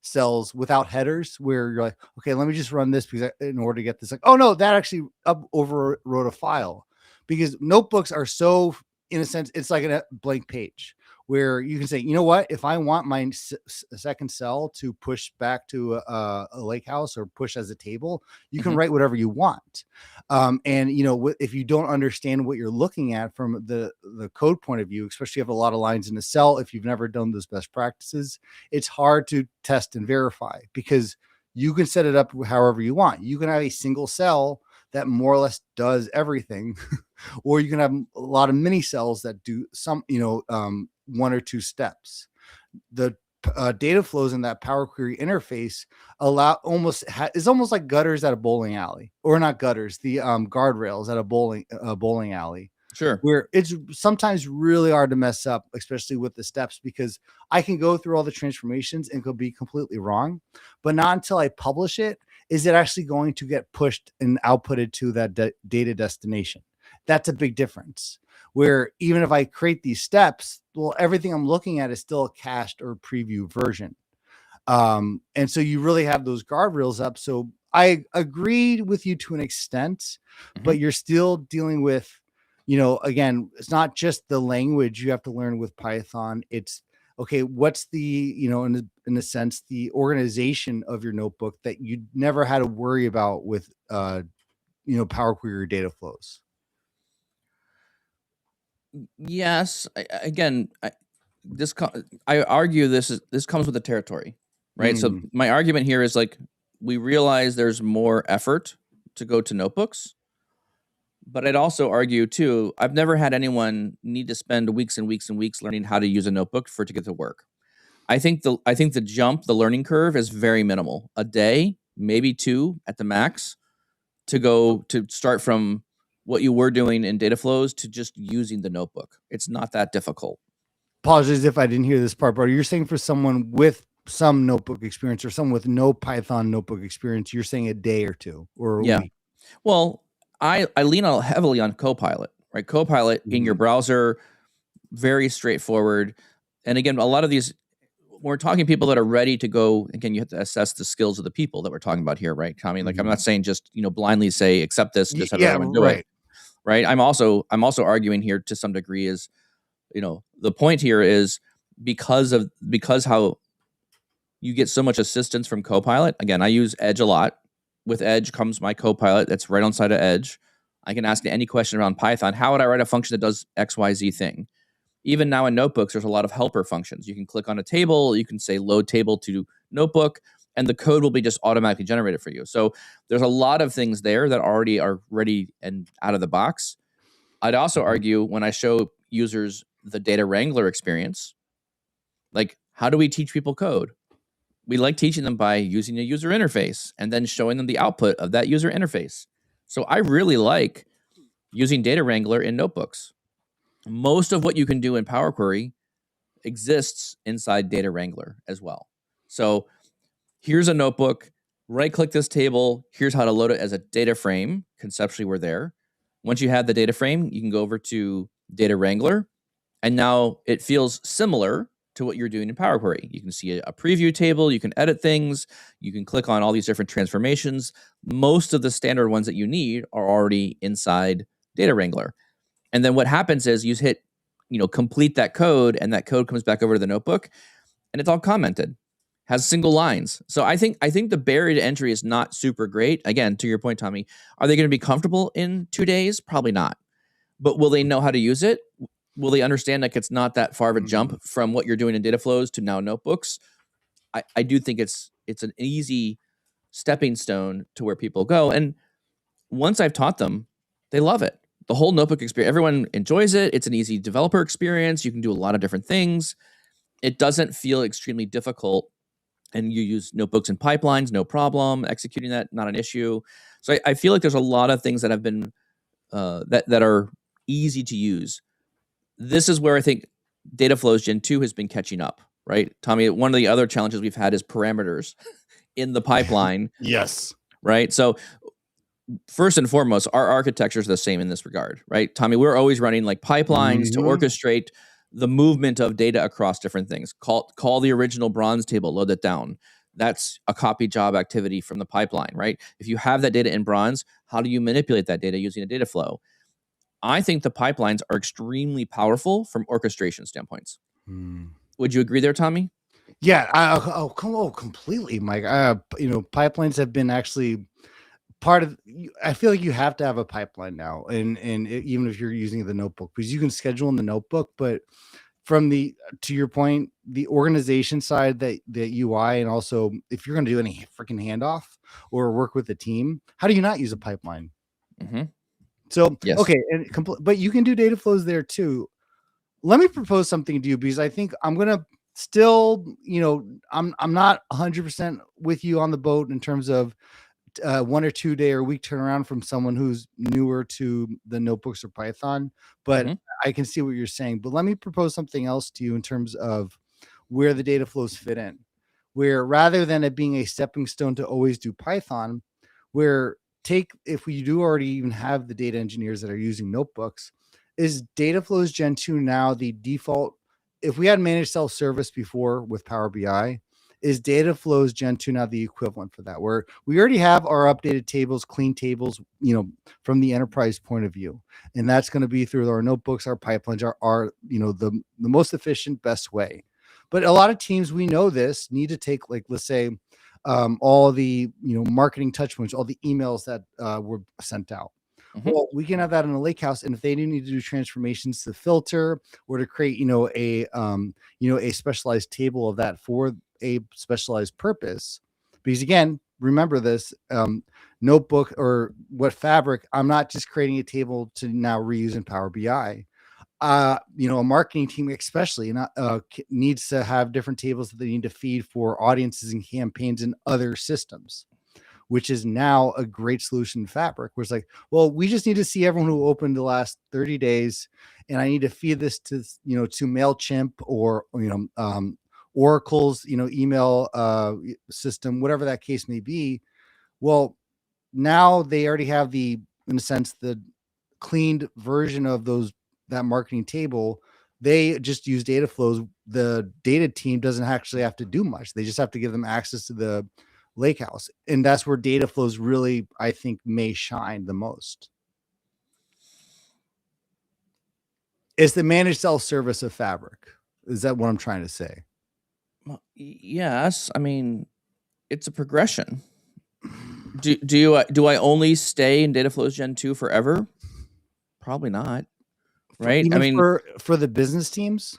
cells without headers where you're like, okay, let me just run this because in order to get this, like, oh no, that actually overwrote a file. Because notebooks are so, in a sense, it's like a blank page where you can say, you know what, if I want my second cell to push back to a lake house or push as a table, you can write whatever you want. And if you don't understand what you're looking at from the code point of view, especially if you have a lot of lines in a cell, if you've never done those best practices, it's hard to test and verify, because you can set it up however you want. You can have a single cell that more or less does everything, or you can have a lot of mini cells that do some, one or two steps. The data flows in that Power Query interface is almost like gutters at a bowling alley, or not gutters, the guardrails at a bowling alley. Sure. Where it's sometimes really hard to mess up, especially with the steps, because I can go through all the transformations and could be completely wrong, but not until I publish it is it actually going to get pushed and outputted to that data destination. That's a big difference. Where even if I create these steps, well, everything I'm looking at is still a cached or preview version. And so you really have those guardrails up. So I agreed with you to an extent, but you're still dealing with, again, it's not just the language you have to learn with Python. It's, okay, what's the, in a sense, the organization of your notebook that you never had to worry about with, Power Query data flows. Yes. I argue this comes with the territory, right? So my argument here is like, we realize there's more effort to go to notebooks, but I'd also argue too, I've never had anyone need to spend weeks and weeks and weeks learning how to use a notebook for it to get to work. I think the learning curve is very minimal. A day, maybe two at the max, to start from what you were doing in Dataflows to just using the notebook. It's not that difficult. Apologies if I didn't hear this part, but you're saying for someone with some notebook experience or someone with no Python notebook experience, you're saying a day or two or a week? Well, I lean heavily on Copilot, right? Copilot in your browser, very straightforward. And again, a lot of these, we're talking people that are ready to go. Again, you have to assess the skills of the people that we're talking about here, right? I mean, like, I'm not saying just, blindly say, accept this and just have everyone do it. Right. I'm also arguing here to some degree is, the point here is because how you get so much assistance from Copilot. Again, I use Edge a lot. With Edge comes my Copilot that's right on side of Edge. I can ask any question around Python. How would I write a function that does XYZ thing? Even now in notebooks, there's a lot of helper functions. You can click on a table, you can say load table to notebook, and the code will be just automatically generated for you. So there's a lot of things there that already are ready and out of the box. I'd also argue when I show users the data wrangler experience, like, how do we teach people code? We like teaching them by using a user interface and then showing them the output of that user interface. So I really like using Data Wrangler in notebooks. Most of what you can do in Power Query exists inside Data Wrangler as well. So here's a notebook, right-click this table, here's how to load it as a data frame. Conceptually, we're there. Once you have the data frame, you can go over to Data Wrangler, and now it feels similar to what you're doing in Power Query. You can see a preview table, you can edit things, you can click on all these different transformations. Most of the standard ones that you need are already inside Data Wrangler. And then what happens is you hit, complete that code, and that code comes back over to the notebook, and it's all commented, has single lines. So I think the barrier to entry is not super great. Again, to your point, Tommy, are they going to be comfortable in 2 days? Probably not. But will they know how to use it? Will they understand like it's not that far of a jump from what you're doing in Dataflows to now notebooks? I do think it's an easy stepping stone to where people go. And once I've taught them, they love it. The whole notebook experience, everyone enjoys it. It's an easy developer experience. You can do a lot of different things. It doesn't feel extremely difficult. And you use notebooks and pipelines, no problem. Executing that, not an issue. So I feel like there's a lot of things that have been that are easy to use. This is where I think Dataflows Gen 2 has been catching up, right? Tommy, one of the other challenges we've had is parameters in the pipeline. Yes. Right? So first and foremost, our architecture is the same in this regard, right? Tommy, we're always running like pipelines to orchestrate the movement of data across different things. Call the original bronze table, load it down. That's a copy job activity from the pipeline, right? If you have that data in bronze, how do you manipulate that data using a data flow? I think the pipelines are extremely powerful from orchestration standpoints. Would you agree there, Tommy? Yeah, completely, Mike. Pipelines have been actually part of. I feel like you have to have a pipeline now, and even if you're using the notebook, because you can schedule in the notebook, but from to your point, the organization side, the UI, and also if you're going to do any freaking handoff or work with a team, how do you not use a pipeline? So, yes. Okay, but you can do data flows there too. Let me propose something to you, because I think I'm going to still, I'm not 100% with you on the boat in terms of 1 or 2 day or week turnaround from someone who's newer to the notebooks or Python, but I can see what you're saying. But let me propose something else to you in terms of where the data flows fit in, where rather than it being a stepping stone to always do Python, if we do already even have the data engineers that are using notebooks, is Dataflows Gen 2 now the default? If we had managed self-service before with Power BI, is Dataflows Gen 2 now the equivalent for that, where we already have our updated tables, clean tables, from the enterprise point of view, and that's going to be through our notebooks, our pipelines, our the most efficient, best way. But a lot of teams, we know this, need to take, like, let's say, all the marketing touch points, all the emails that were sent out. Well, we can have that in a lake house, and if they do need to do transformations to filter or to create a specialized table of that for a specialized purpose, because again, remember this, notebook or what Fabric, I'm not just creating a table to now reuse in Power BI. A marketing team especially needs to have different tables that they need to feed for audiences and campaigns and other systems. which is now a great solution in Fabric, where it's like, well, we just need to see everyone who opened the last 30 days, and I need to feed this to, to MailChimp or, Oracle's, email system, whatever that case may be. Well, now they already have in a sense, the cleaned version of that marketing table. They just use Dataflows. The data team doesn't actually have to do much. They just have to give them access to the lakehouse. And that's where Dataflows really, I think, may shine the most. It's the managed self-service of Fabric. Is that what I'm trying to say? Well, yes. I mean, it's a progression. Do I only stay in Dataflows Gen 2 forever? Probably not. Right? Even, I mean, for the business teams,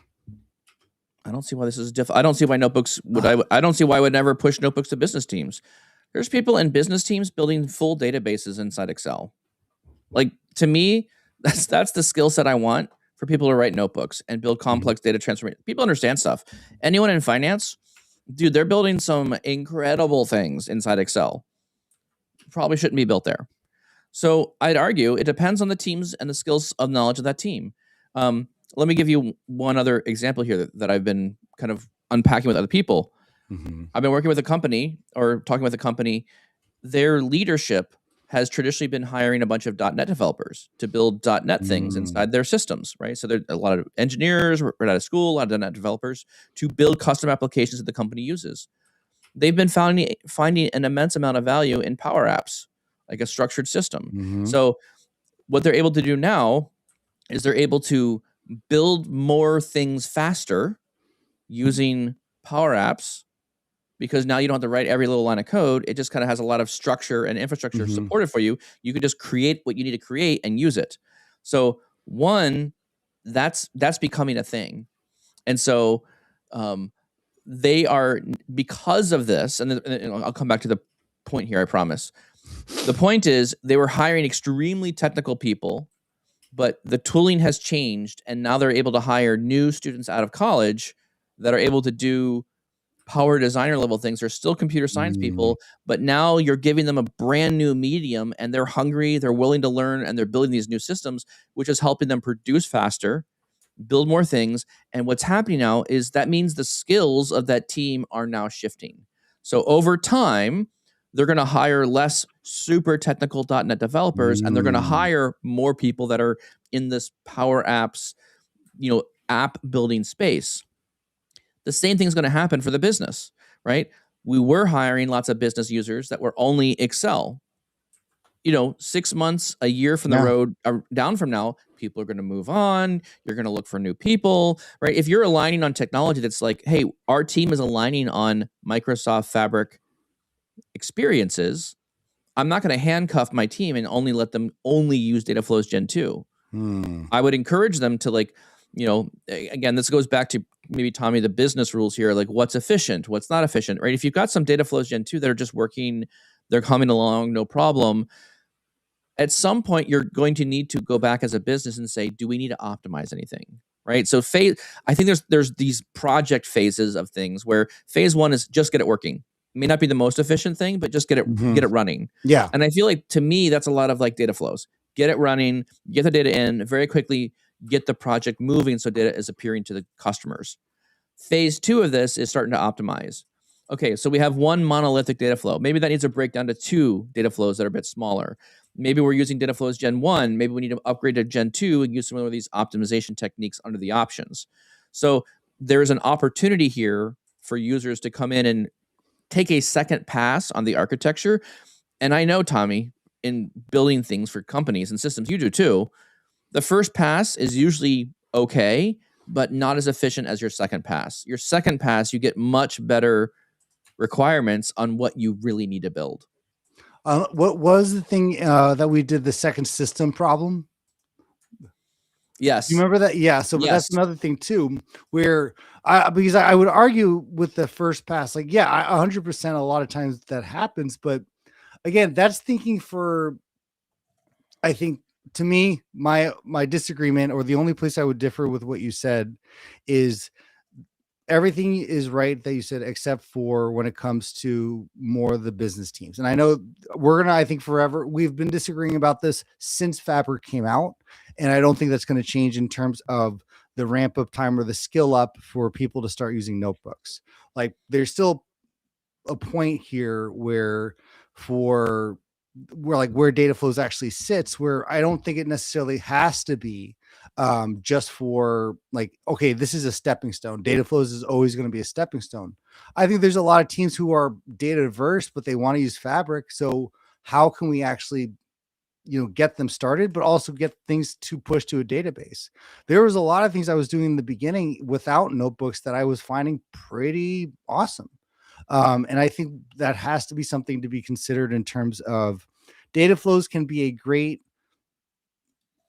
I don't see why this is different. I don't see why notebooks would. I don't see why I would never push notebooks to business teams. There's people in business teams building full databases inside Excel. Like, to me, that's the skill set I want for people to write notebooks and build complex data transformation. People understand stuff. Anyone in finance, dude, they're building some incredible things inside Excel. Probably shouldn't be built there. So I'd argue it depends on the teams and the skills of knowledge of that team. Let me give you one other example here that I've been kind of unpacking with other people. I've been working with a company or talking with a company. Their leadership has traditionally been hiring a bunch of .NET developers to build .NET things inside their systems, right? So there are a lot of engineers right out of school, a lot of .NET developers to build custom applications that the company uses. They've been finding an immense amount of value in Power Apps, like a structured system. So what they're able to do now is they're able to build more things faster using Power Apps, because now you don't have to write every little line of code. It just kind of has a lot of structure and infrastructure supported for you. You can just create what you need to create and use it. So one, that's becoming a thing. And so they are, because of this, and I'll come back to the point here, I promise. The point is they were hiring extremely technical people, but the tooling has changed, and now they're able to hire new students out of college that are able to do power designer level things. They're still computer science people, but now you're giving them a brand new medium, and they're hungry, they're willing to learn, and they're building these new systems, which is helping them produce faster, build more things. And what's happening now is that means the skills of that team are now shifting. So over time, they're going to hire less super technical .NET developers, and they're going to hire more people that are in this Power Apps, app building space. The same thing's going to happen for the business, right? We were hiring lots of business users that were only Excel. 6 months, a year from the road down from now, people are going to move on. You're going to look for new people, right? If you're aligning on technology that's like, hey, our team is aligning on Microsoft Fabric experiences, I'm not going to handcuff my team and only let them only use Dataflows Gen 2. I would encourage them to, like, again, this goes back to maybe, Tommy, the business rules here, like what's efficient, what's not efficient, right? If you've got some Dataflows Gen 2 that are just working, they're coming along, no problem. At some point, you're going to need to go back as a business and say, do we need to optimize anything, right? So I think there's these project phases of things where phase one is just get it working. It may not be the most efficient thing, but just get it running. Yeah. And I feel like, to me, that's a lot of like Dataflows. Get it running, get the data in very quickly, get the project moving so data is appearing to the customers. Phase two of this is starting to optimize. Okay, so we have one monolithic data flow. Maybe that needs to break down to two data flows that are a bit smaller. Maybe we're using Dataflows Gen 1. Maybe we need to upgrade to Gen 2 and use some of these optimization techniques under the options. So there's an opportunity here for users to come in and take a second pass on the architecture. And I know, Tommy, in building things for companies and systems, you do too, the first pass is usually okay, but not as efficient as your second pass. Your second pass, you get much better requirements on what you really need to build. What was the thing that we did, the second system problem? Yes. You remember that? Yeah. So, but that's another thing too, where because I would argue with the first pass, like, 100%, a lot of times that happens. But again, that's thinking for, I think, to me, my disagreement, or the only place I would differ with what you said, is everything is right that you said, except for when it comes to more of the business teams. And I know I think forever, we've been disagreeing about this since Fabric came out. And I don't think that's going to change in terms of the ramp up time or the skill up for people to start using notebooks. Like there's still a point here where Dataflows actually sits, where I don't think it necessarily has to be just for like, okay, this is a stepping stone. Dataflows is always going to be a stepping stone. I think there's a lot of teams who are data averse, but they want to use Fabric. So how can we actually get them started, but also get things to push to a database? There was a lot of things I was doing in the beginning without notebooks that I was finding pretty awesome. And I think that has to be something to be considered in terms of data flows can be a great,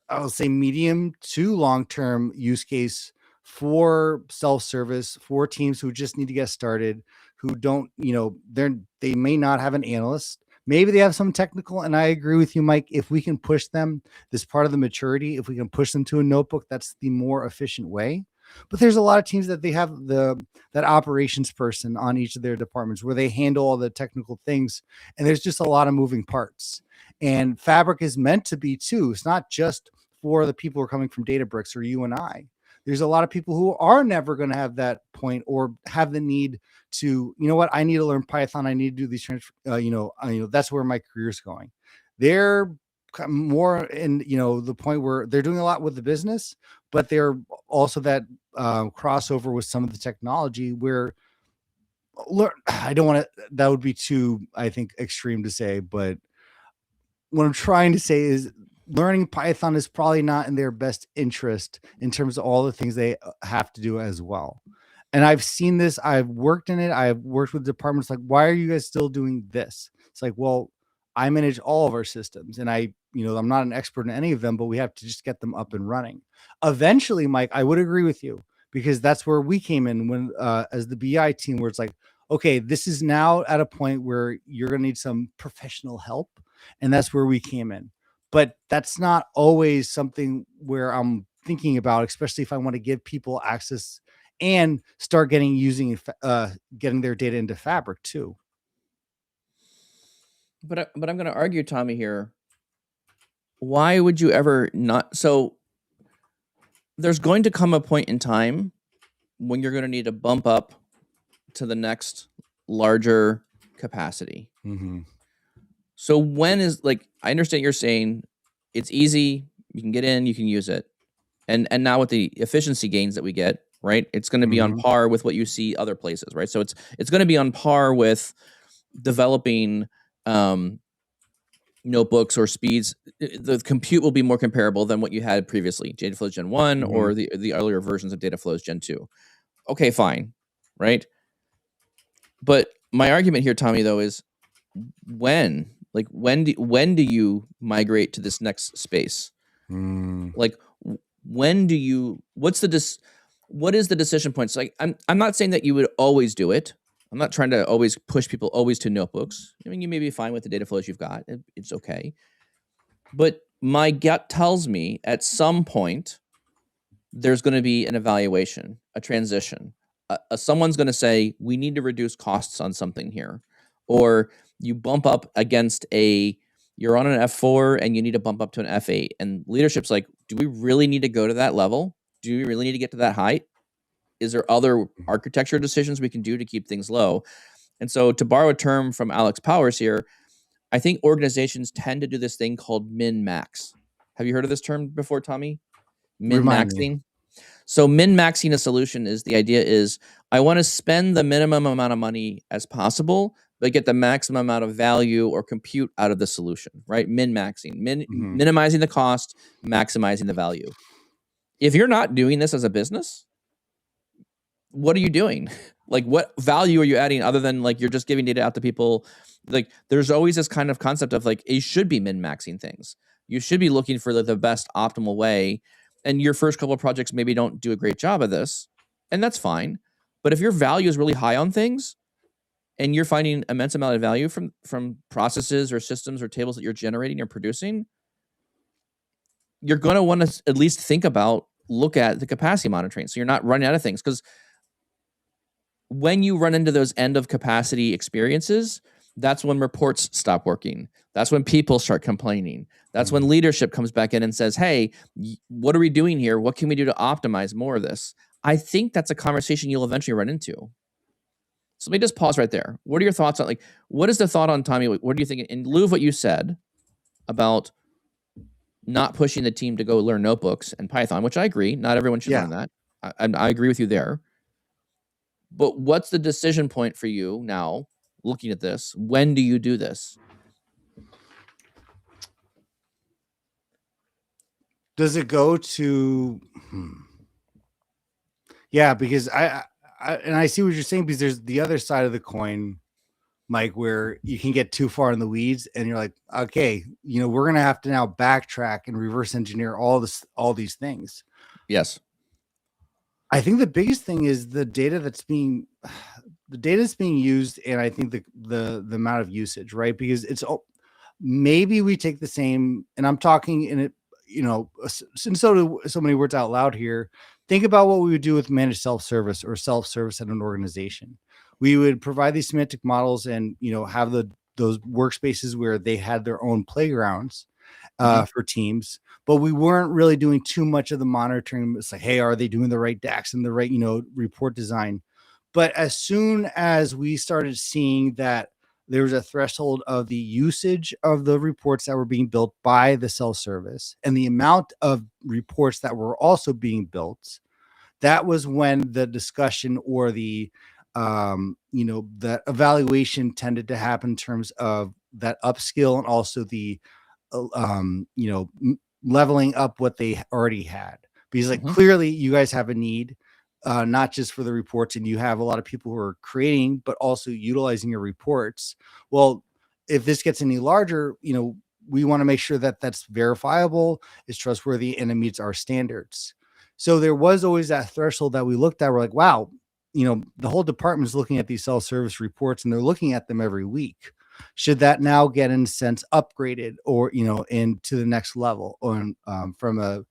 I'll say, medium to long-term use case for self-service, for teams who just need to get started, who don't, they may not have an analyst. Maybe they have some technical, and I agree with you, Mike. If we can push them, this part of the maturity, if we can push them to a notebook, that's the more efficient way. But there's a lot of teams that they have that operations person on each of their departments where they handle all the technical things, and there's just a lot of moving parts. And Fabric is meant to be too. It's not just for the people who are coming from Databricks or you and I. There's a lot of people who are never going to have that point or have the need to, I need to learn Python. I need to do these that's where my career is going. They're more in, the point where they're doing a lot with the business, but they're also that crossover with some of the technology where I don't want to, that would be too, I think, extreme to say, but what I'm trying to say is learning Python is probably not in their best interest in terms of all the things they have to do as well. And I've seen this, I've worked in it. I've worked with departments like, why are you guys still doing this? It's like, well, I manage all of our systems and I'm not an expert in any of them, but we have to just get them up and running. Eventually, Mike, I would agree with you because that's where we came in when, as the BI team, where it's like, okay, this is now at a point where you're going to need some professional help. And that's where we came in. But that's not always something where I'm thinking about, especially if I want to give people access and start getting their data into Fabric too. But I'm going to argue, Tommy, here. Why would you ever not? So there's going to come a point in time when you're going to need to bump up to the next larger capacity. Mm-hmm. So when is, like, I understand you're saying it's easy, you can get in, you can use it. And now with the efficiency gains that we get, right, it's going to be on par with what you see other places, right? So it's going to be on par with developing notebooks or speeds. The compute will be more comparable than what you had previously, Dataflows Gen 1 or the earlier versions of Dataflows Gen 2. Okay, fine, right? But my argument here, Tommy, though, is when do you migrate to this next space? Like, when do you? What is the decision point? So, like, I'm not saying that you would always do it. I'm not trying to always push people always to notebooks. I mean, you may be fine with the data flows you've got. It's okay. But my gut tells me at some point there's going to be an evaluation, a transition. Someone's going to say, we need to reduce costs on something here. Or you bump up against you're on an F4 and you need to bump up to an F8. And leadership's like, do we really need to go to that level? Do we really need to get to that height? Is there other architecture decisions we can do to keep things low? And so, to borrow a term from Alex Powers here, I think organizations tend to do this thing called min-max. Have you heard of this term before, Tommy? Min-maxing. So min-maxing a solution is, the idea is, I want to spend the minimum amount of money as possible, but get the maximum amount of value or compute out of the solution, right? Min-maxing, minimizing the cost, maximizing the value. If you're not doing this as a business, what are you doing? Like, what value are you adding other than, like, you're just giving data out to people? Like, there's always this kind of concept of, like, you should be min-maxing things. You should be looking for the best optimal way. And your first couple of projects maybe don't do a great job of this, and that's fine. But if your value is really high on things and you're finding immense amount of value from processes or systems or tables that you're generating or producing, you're going to want to at least look at the capacity monitoring, so you're not running out of things. Because when you run into those end of capacity experiences, that's when reports stop working. That's when people start complaining. That's when leadership comes back in and says, hey, what are we doing here? What can we do to optimize more of this? I think that's a conversation you'll eventually run into. So let me just pause right there. What are your thoughts on, like, what is the thought on, Tommy? What do you think in lieu of what you said about not pushing the team to go learn notebooks and Python, which I agree, not everyone should learn that. I agree with you there. But what's the decision point for you now, looking at this? When do you do this? Does it go to? Yeah, because I see what you're saying, because there's the other side of the coin, Mike, where you can get too far in the weeds and you're like, okay, we're gonna have to now backtrack and reverse engineer all these things. Yes. I think the biggest thing is the data that's being used, and I think the amount of usage, right? Because it's maybe we take the same, and I'm talking in it, since so many words out loud here. Think about what we would do with managed self-service or self-service at an organization. We would provide these semantic models and have those workspaces where they had their own playgrounds for teams, but we weren't really doing too much of the monitoring. It's like, hey, are they doing the right DAX and the right report design? But as soon as we started seeing that there was a threshold of the usage of the reports that were being built by the self-service and the amount of reports that were also being built, that was when the discussion or the that evaluation tended to happen in terms of that upskill and also the leveling up what they already had. Because clearly you guys have a need, not just for the reports, and you have a lot of people who are creating, but also utilizing your reports. Well, if this gets any larger, we want to make sure that that's verifiable, is trustworthy, and it meets our standards. So there was always that threshold that we looked at. We're like, wow, the whole department is looking at these self-service reports and they're looking at them every week. Should that now get, in a sense, upgraded or, into the next level, or from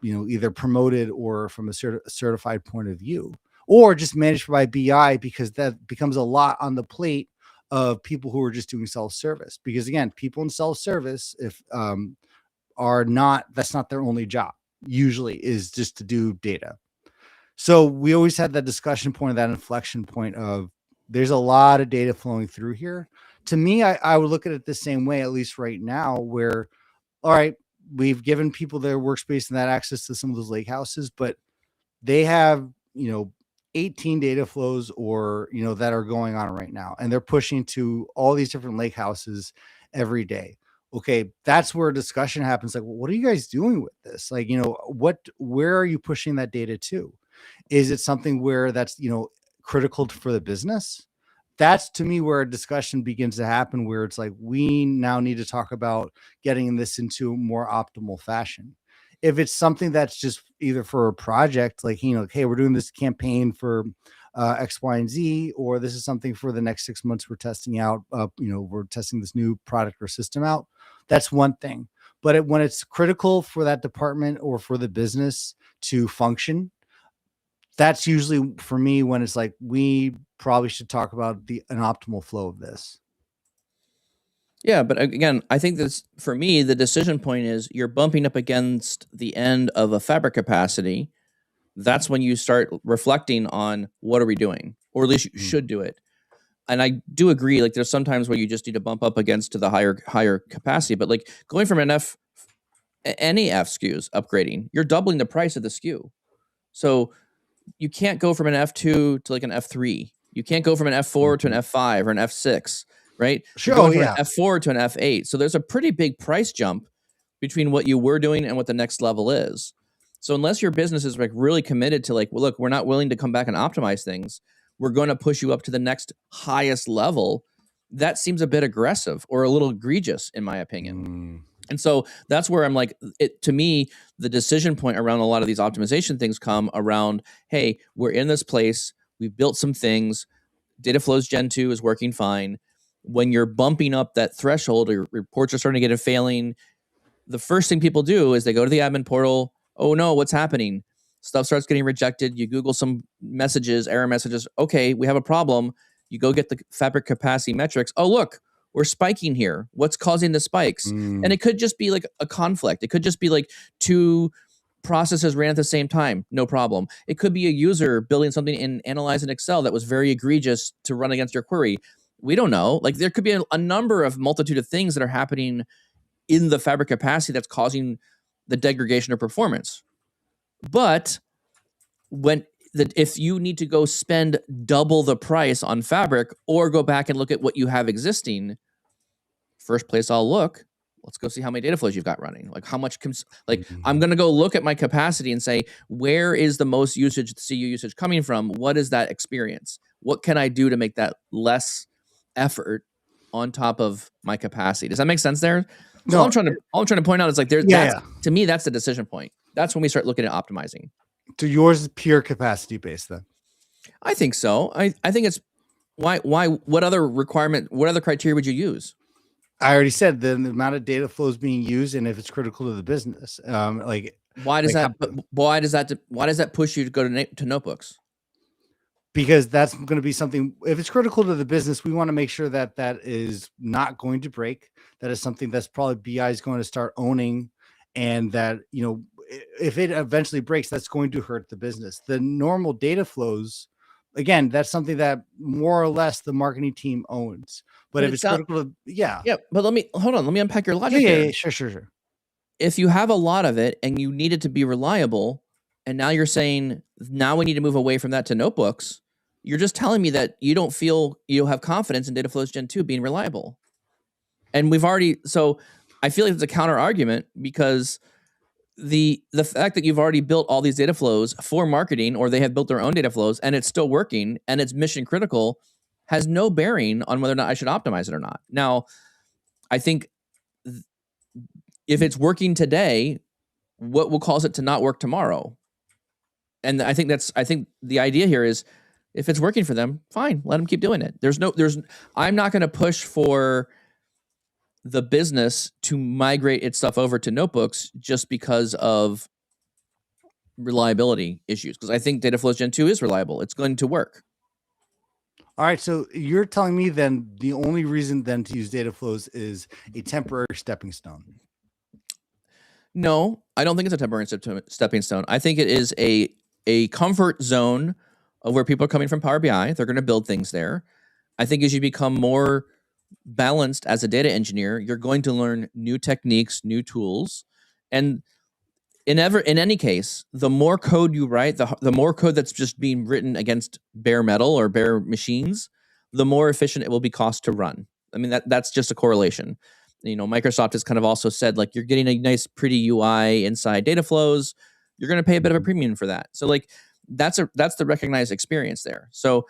either promoted or from a certified point of view, or just managed by BI, because that becomes a lot on the plate of people who are just doing self-service. Because again, people in self-service, if that's not their only job, usually is just to do data. So we always had that discussion point, that inflection point of there's a lot of data flowing through here. To me, I would look at it the same way, at least right now, where, all right, we've given people their workspace and that access to some of those lake houses, but they have, 18 data flows or, that are going on right now. And they're pushing to all these different lake houses every day. Okay, that's where a discussion happens. Like, well, what are you guys doing with this? Like, where are you pushing that data to? Is it something where that's, critical for the business? That's, to me, where a discussion begins to happen, where it's like, we now need to talk about getting this into a more optimal fashion. If it's something that's just either for a project, like, hey, we're doing this campaign for X, Y, and Z, or this is something for the next 6 months we're testing out, we're testing this new product or system out. That's one thing. But when it's critical for that department or for the business to function, that's usually, for me, when it's like, we probably should talk about an optimal flow of this. Yeah, but again, I think that's, for me, the decision point is you're bumping up against the end of a fabric capacity. That's when you start reflecting on what are we doing, or at least you should do it. And I do agree, like, there's sometimes where you just need to bump up against to the higher capacity, but like going from any F SKUs upgrading, you're doubling the price of the SKU. So you can't go from an F2 to like an F3. You can't go from an F4 to an F5 or an F6, right? You're going from an F4 to an F8. So there's a pretty big price jump between what you were doing and what the next level is. So unless your business is like really committed to like, well, look, we're not willing to come back and optimize things, we're going to push you up to the next highest level, that seems a bit aggressive or a little egregious, in my opinion. And so that's where I'm like, to me, the decision point around a lot of these optimization things come around, hey, we're in this place, we've built some things, Dataflows Gen 2 is working fine. When you're bumping up that threshold, or reports are starting to get a failing, the first thing people do is they go to the admin portal. Oh no, what's happening? Stuff starts getting rejected. You Google some messages, error messages. Okay, we have a problem. You go get the fabric capacity metrics. Oh, look, we're spiking here. What's causing the spikes? And it could just be like a conflict. It could just be like two processes ran at the same time. No problem. It could be a user building something in Analyze in Excel that was very egregious to run against your query. We don't know. Like there could be a number of multitude of things that are happening in the fabric capacity that's causing the degradation of performance. But if you need to go spend double the price on fabric or go back and look at what you have existing, first place I'll look, let's go see how many data flows you've got running. Like how much, I'm going to go look at my capacity and say, where is the most usage, the CU usage coming from? What is that experience? What can I do to make that less effort on top of my capacity? Does that make sense there? So all I'm trying to point out is like to me, that's the decision point. That's when we start looking at optimizing. So yours is pure capacity based then? I think so. I think it's why what other criteria would you use? I already said the amount of data flows being used and if it's critical to the business. Why does that push you to go to notebooks? Because that's going to be something, if it's critical to the business, we want to make sure that is not going to break. That is something that's probably BI is going to start owning, and that, if it eventually breaks, that's going to hurt the business. The normal data flows, again, that's something that more or less the marketing team owns. But if it's critical, but let me unpack your logic. Yeah, sure. If you have a lot of it and you need it to be reliable, and now you're saying now we need to move away from that to notebooks, you're just telling me that you don't feel you have confidence in Dataflows Gen 2 being reliable. And so I feel like it's a counter argument, because the fact that you've already built all these data flows for marketing, or they have built their own data flows and it's still working and it's mission critical, has no bearing on whether or not I should optimize it or not. Now, I think if it's working today, what will cause it to not work tomorrow? And I think the idea here is, if it's working for them, fine, let them keep doing it. I'm not going to push for the business to migrate its stuff over to notebooks just because of reliability issues, because I think Dataflows Gen 2 is reliable. It's going to work. All right, so you're telling me then the only reason then to use Dataflows is a temporary stepping stone? No, I don't think it's a temporary stepping stone. I think it is a comfort zone of where people are coming from Power BI. They're going to build things there. I think as you become more balanced as a data engineer, you're going to learn new techniques, new tools. And in any case, the more code you write, the more code that's just being written against bare metal or bare machines, the more efficient it will be cost to run. I mean, that's just a correlation. Microsoft has kind of also said, like, you're getting a nice, pretty UI inside Dataflows, you're going to pay a bit of a premium for that. So like, that's the recognized experience there. So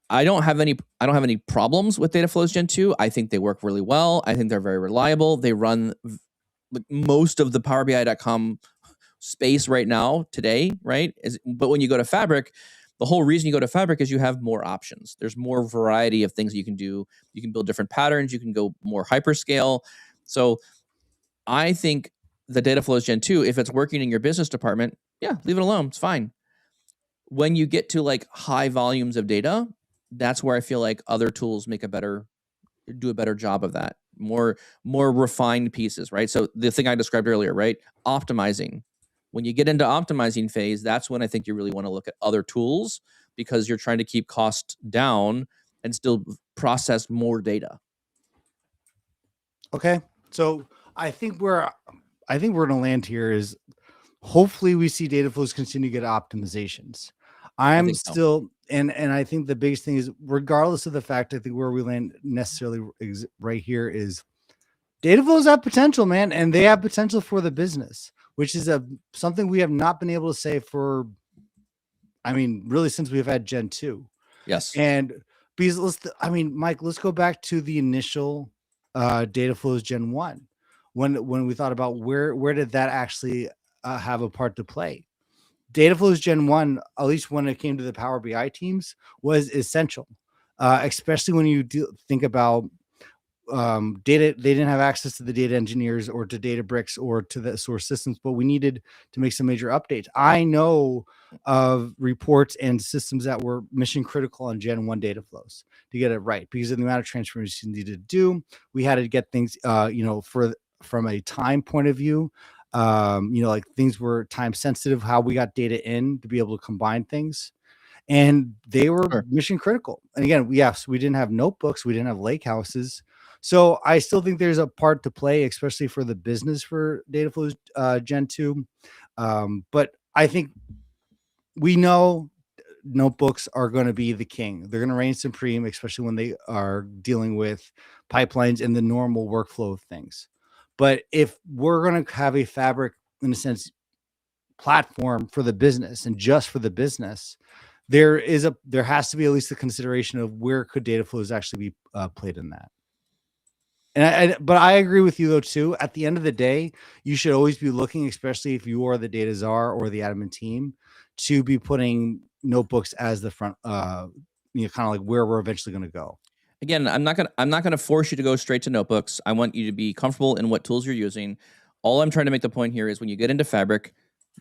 I don't have any problems with Dataflows Gen 2. I think they work really well. I think they're very reliable. They run most of the PowerBI.com space right now today, right? But when you go to Fabric, the whole reason you go to Fabric is you have more options. There's more variety of things you can do. You can build different patterns. You can go more hyperscale. So I think the Dataflows Gen 2, if it's working in your business department, yeah, leave it alone. It's fine. When you get to like high volumes of data, that's where I feel like other tools do a better job of that. More refined pieces, right? So the thing I described earlier, right? Optimizing. When you get into optimizing phase, that's when I think you really want to look at other tools, because you're trying to keep costs down and still process more data. Okay. So I think we're going to land here is, hopefully we see Dataflows continue to get optimizations. I'm still, and I think the biggest thing is, regardless of the fact, I think where we land necessarily right here is Dataflows have potential, man, and they have potential for the business, which is something we have not been able to say for, really since we've had Gen 2. Yes. And because Mike, let's go back to the initial Dataflows Gen 1, when we thought about where did that actually have a part to play. Dataflows Gen 1, at least when it came to the Power BI teams, was essential, especially when you think about data, they didn't have access to the data engineers or to Databricks or to the source systems, but we needed to make some major updates. I know of reports and systems that were mission critical on Gen 1 data flows to get it right because of the amount of transformation needed to do. We had to get things, from a time point of view, like things were time sensitive, how we got data in to be able to combine things. And they were mission critical. And again, yes, we didn't have notebooks, we didn't have lake houses. So I still think there's a part to play, especially for the business for Dataflows Gen 2. But I think we know notebooks are going to be the king. They're going to reign supreme, especially when they are dealing with pipelines and the normal workflow of things. But if we're going to have a Fabric, in a sense, platform for the business and just for the business, there has to be at least the consideration of where could data flows actually be played in that. But I agree with you though too. At the end of the day, you should always be looking, especially if you are the data czar or the admin team, to be putting notebooks as the front, kind of like where we're eventually going to go. Again, I'm not gonna force you to go straight to notebooks. I want you to be comfortable in what tools you're using. All I'm trying to make the point here is when you get into Fabric,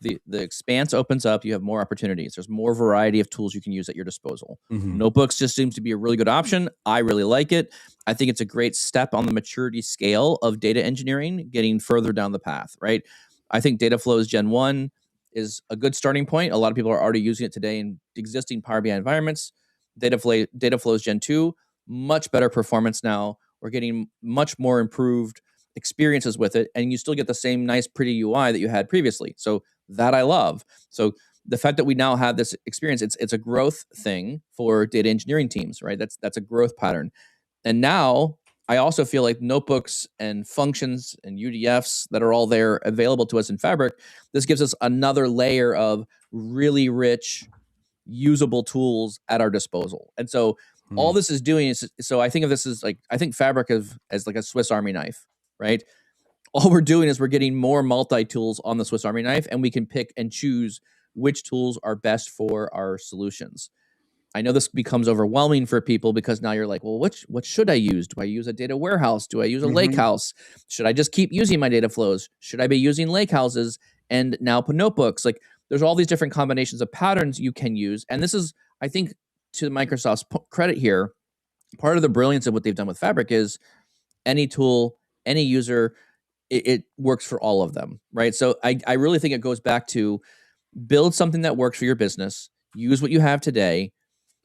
the expanse opens up. You have more opportunities. There's more variety of tools you can use at your disposal. Notebooks just seems to be a really good option. I really like it. I think it's a great step on the maturity scale of data engineering, getting further down the path, right? I think Dataflows Gen 1 is a good starting point. A lot of people are already using it today in existing Power BI environments. Dataflows Gen 2, much better performance now. We're getting much more improved experiences with it, and you still get the same nice, pretty UI that you had previously. So that I love. So the fact that we now have this experience, it's a growth thing for data engineering teams, right? That's a growth pattern. And now I also feel like notebooks and functions and UDFs that are all there available to us in Fabric, this gives us another layer of really rich, usable tools at our disposal. And so all this is doing is, so I think of this as like, I think Fabric as like a Swiss Army knife, right? All we're doing is we're getting more multi-tools on the Swiss Army knife, and we can pick and choose which tools are best for our solutions. I know this becomes overwhelming for people because now you're like, well, what should I use? Do I use a data warehouse? Do I use a lake house? Should I just keep using my data flows? Should I be using lake houses and now put notebooks? Like there's all these different combinations of patterns you can use. And this is, I think, to Microsoft's credit here, part of the brilliance of what they've done with Fabric is any tool, any user, it works for all of them, right? So I really think it goes back to build something that works for your business, use what you have today,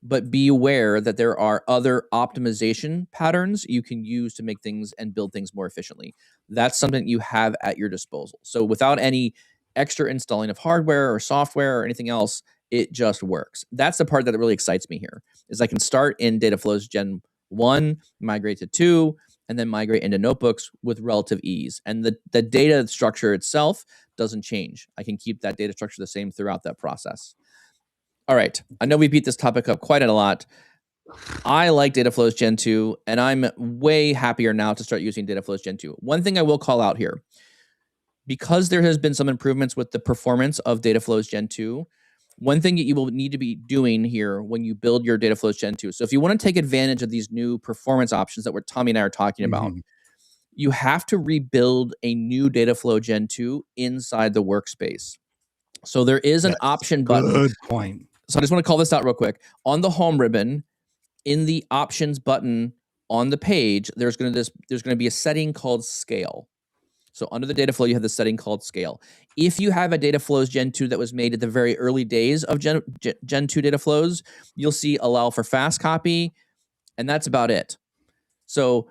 but be aware that there are other optimization patterns you can use to make things and build things more efficiently. That's something you have at your disposal. So without any extra installing of hardware or software or anything else, it just works. That's the part that really excites me here, is I can start in Dataflows Gen 1, migrate to 2, and then migrate into notebooks with relative ease. And the data structure itself doesn't change. I can keep that data structure the same throughout that process. All right. I know we beat this topic up quite a lot. I like Dataflows Gen 2, and I'm way happier now to start using Dataflows Gen 2. One thing I will call out here, because there has been some improvements with the performance of Dataflows Gen 2, one thing that you will need to be doing here when you build your Dataflows Gen 2. So if you want to take advantage of these new performance options that Tommy and I are talking about, you have to rebuild a new Dataflow Gen 2 inside the workspace. So there is an option button. Good point. So I just want to call this out real quick. On the home ribbon, in the options button on the page, there's going to be a setting called scale. So under the data flow, you have the setting called scale. If you have a Dataflows Gen 2 that was made at the very early days of Gen 2 Dataflows, you'll see allow for fast copy, and that's about it. So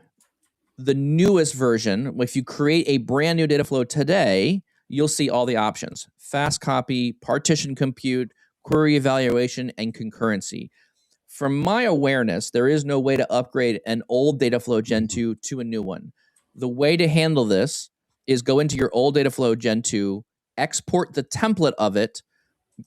the newest version, if you create a brand new Dataflow today, you'll see all the options: fast copy, partition compute, query evaluation, and concurrency. From my awareness, there is no way to upgrade an old Dataflow Gen 2 to a new one. The way to handle this is go into your old Dataflow Gen 2, export the template of it,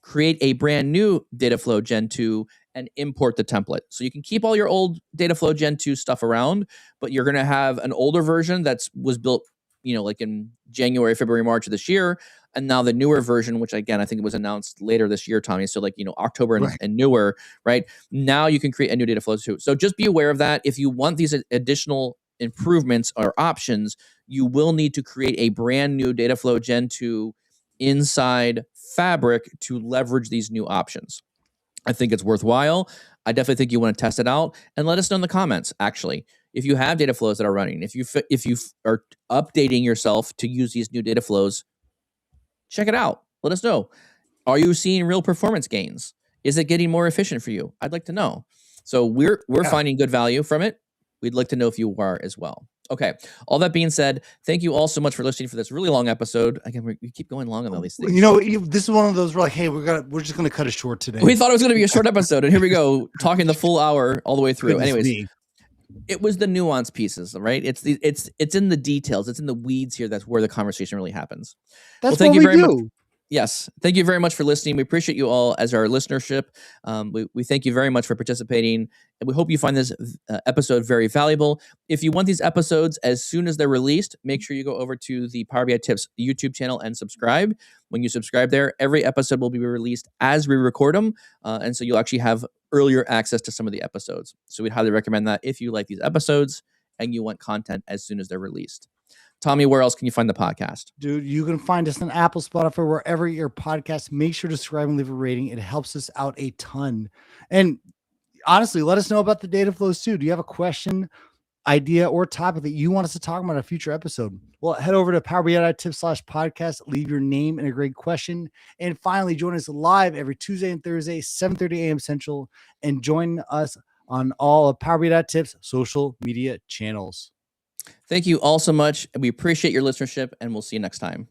create a brand new Dataflow Gen 2, and import the template. So you can keep all your old Dataflow Gen 2 stuff around, but you're going to have an older version that was built, like in January, February, March of this year. And now the newer version, which again, I think it was announced later this year, Tommy. So October and newer, right? Now you can create a new Dataflow too. So just be aware of that. If you want these additional improvements or options, you will need to create a brand new Dataflow Gen 2 inside Fabric to leverage these new options. I think it's worthwhile. I definitely think you want to test it out and let us know in the comments. Actually, if you have data flows that are running, if you are updating yourself to use these new data flows, check it out. Let us know. Are you seeing real performance gains? Is it getting more efficient for you? I'd like to know. So we're finding good value from it. We'd like to know if you are as well. Okay. All that being said, thank you all so much for listening for this really long episode. Again, we keep going long on all these things. This is one of those we're like, hey, we're just gonna cut it short today. We thought it was going to be a short episode, and here we go, talking the full hour all the way through. Anyways, it was the nuance pieces, right? It's in the details. It's in the weeds here. That's where the conversation really happens. That's what we do. Yes. Thank you very much for listening. We appreciate you all as our listenership. We thank you very much for participating. And we hope you find this episode very valuable. If you want these episodes as soon as they're released, make sure you go over to the Power BI Tips YouTube channel and subscribe. When you subscribe there, every episode will be released as we record them. And so you'll actually have earlier access to some of the episodes. So we'd highly recommend that if you like these episodes and you want content as soon as they're released. Tommy, where else can you find the podcast? Dude, you can find us on Apple, Spotify, wherever your podcast. Make sure to subscribe and leave a rating. It helps us out a ton. And honestly, let us know about the data flows too. Do you have a question, idea, or topic that you want us to talk about in a future episode? Well, head over to powerbi.tips/podcast, leave your name and a great question. And finally, join us live every Tuesday and Thursday, 7:30 a.m. Central, and join us on all of powerbi.tips social media channels. Thank you all so much. We appreciate your listenership, and we'll see you next time.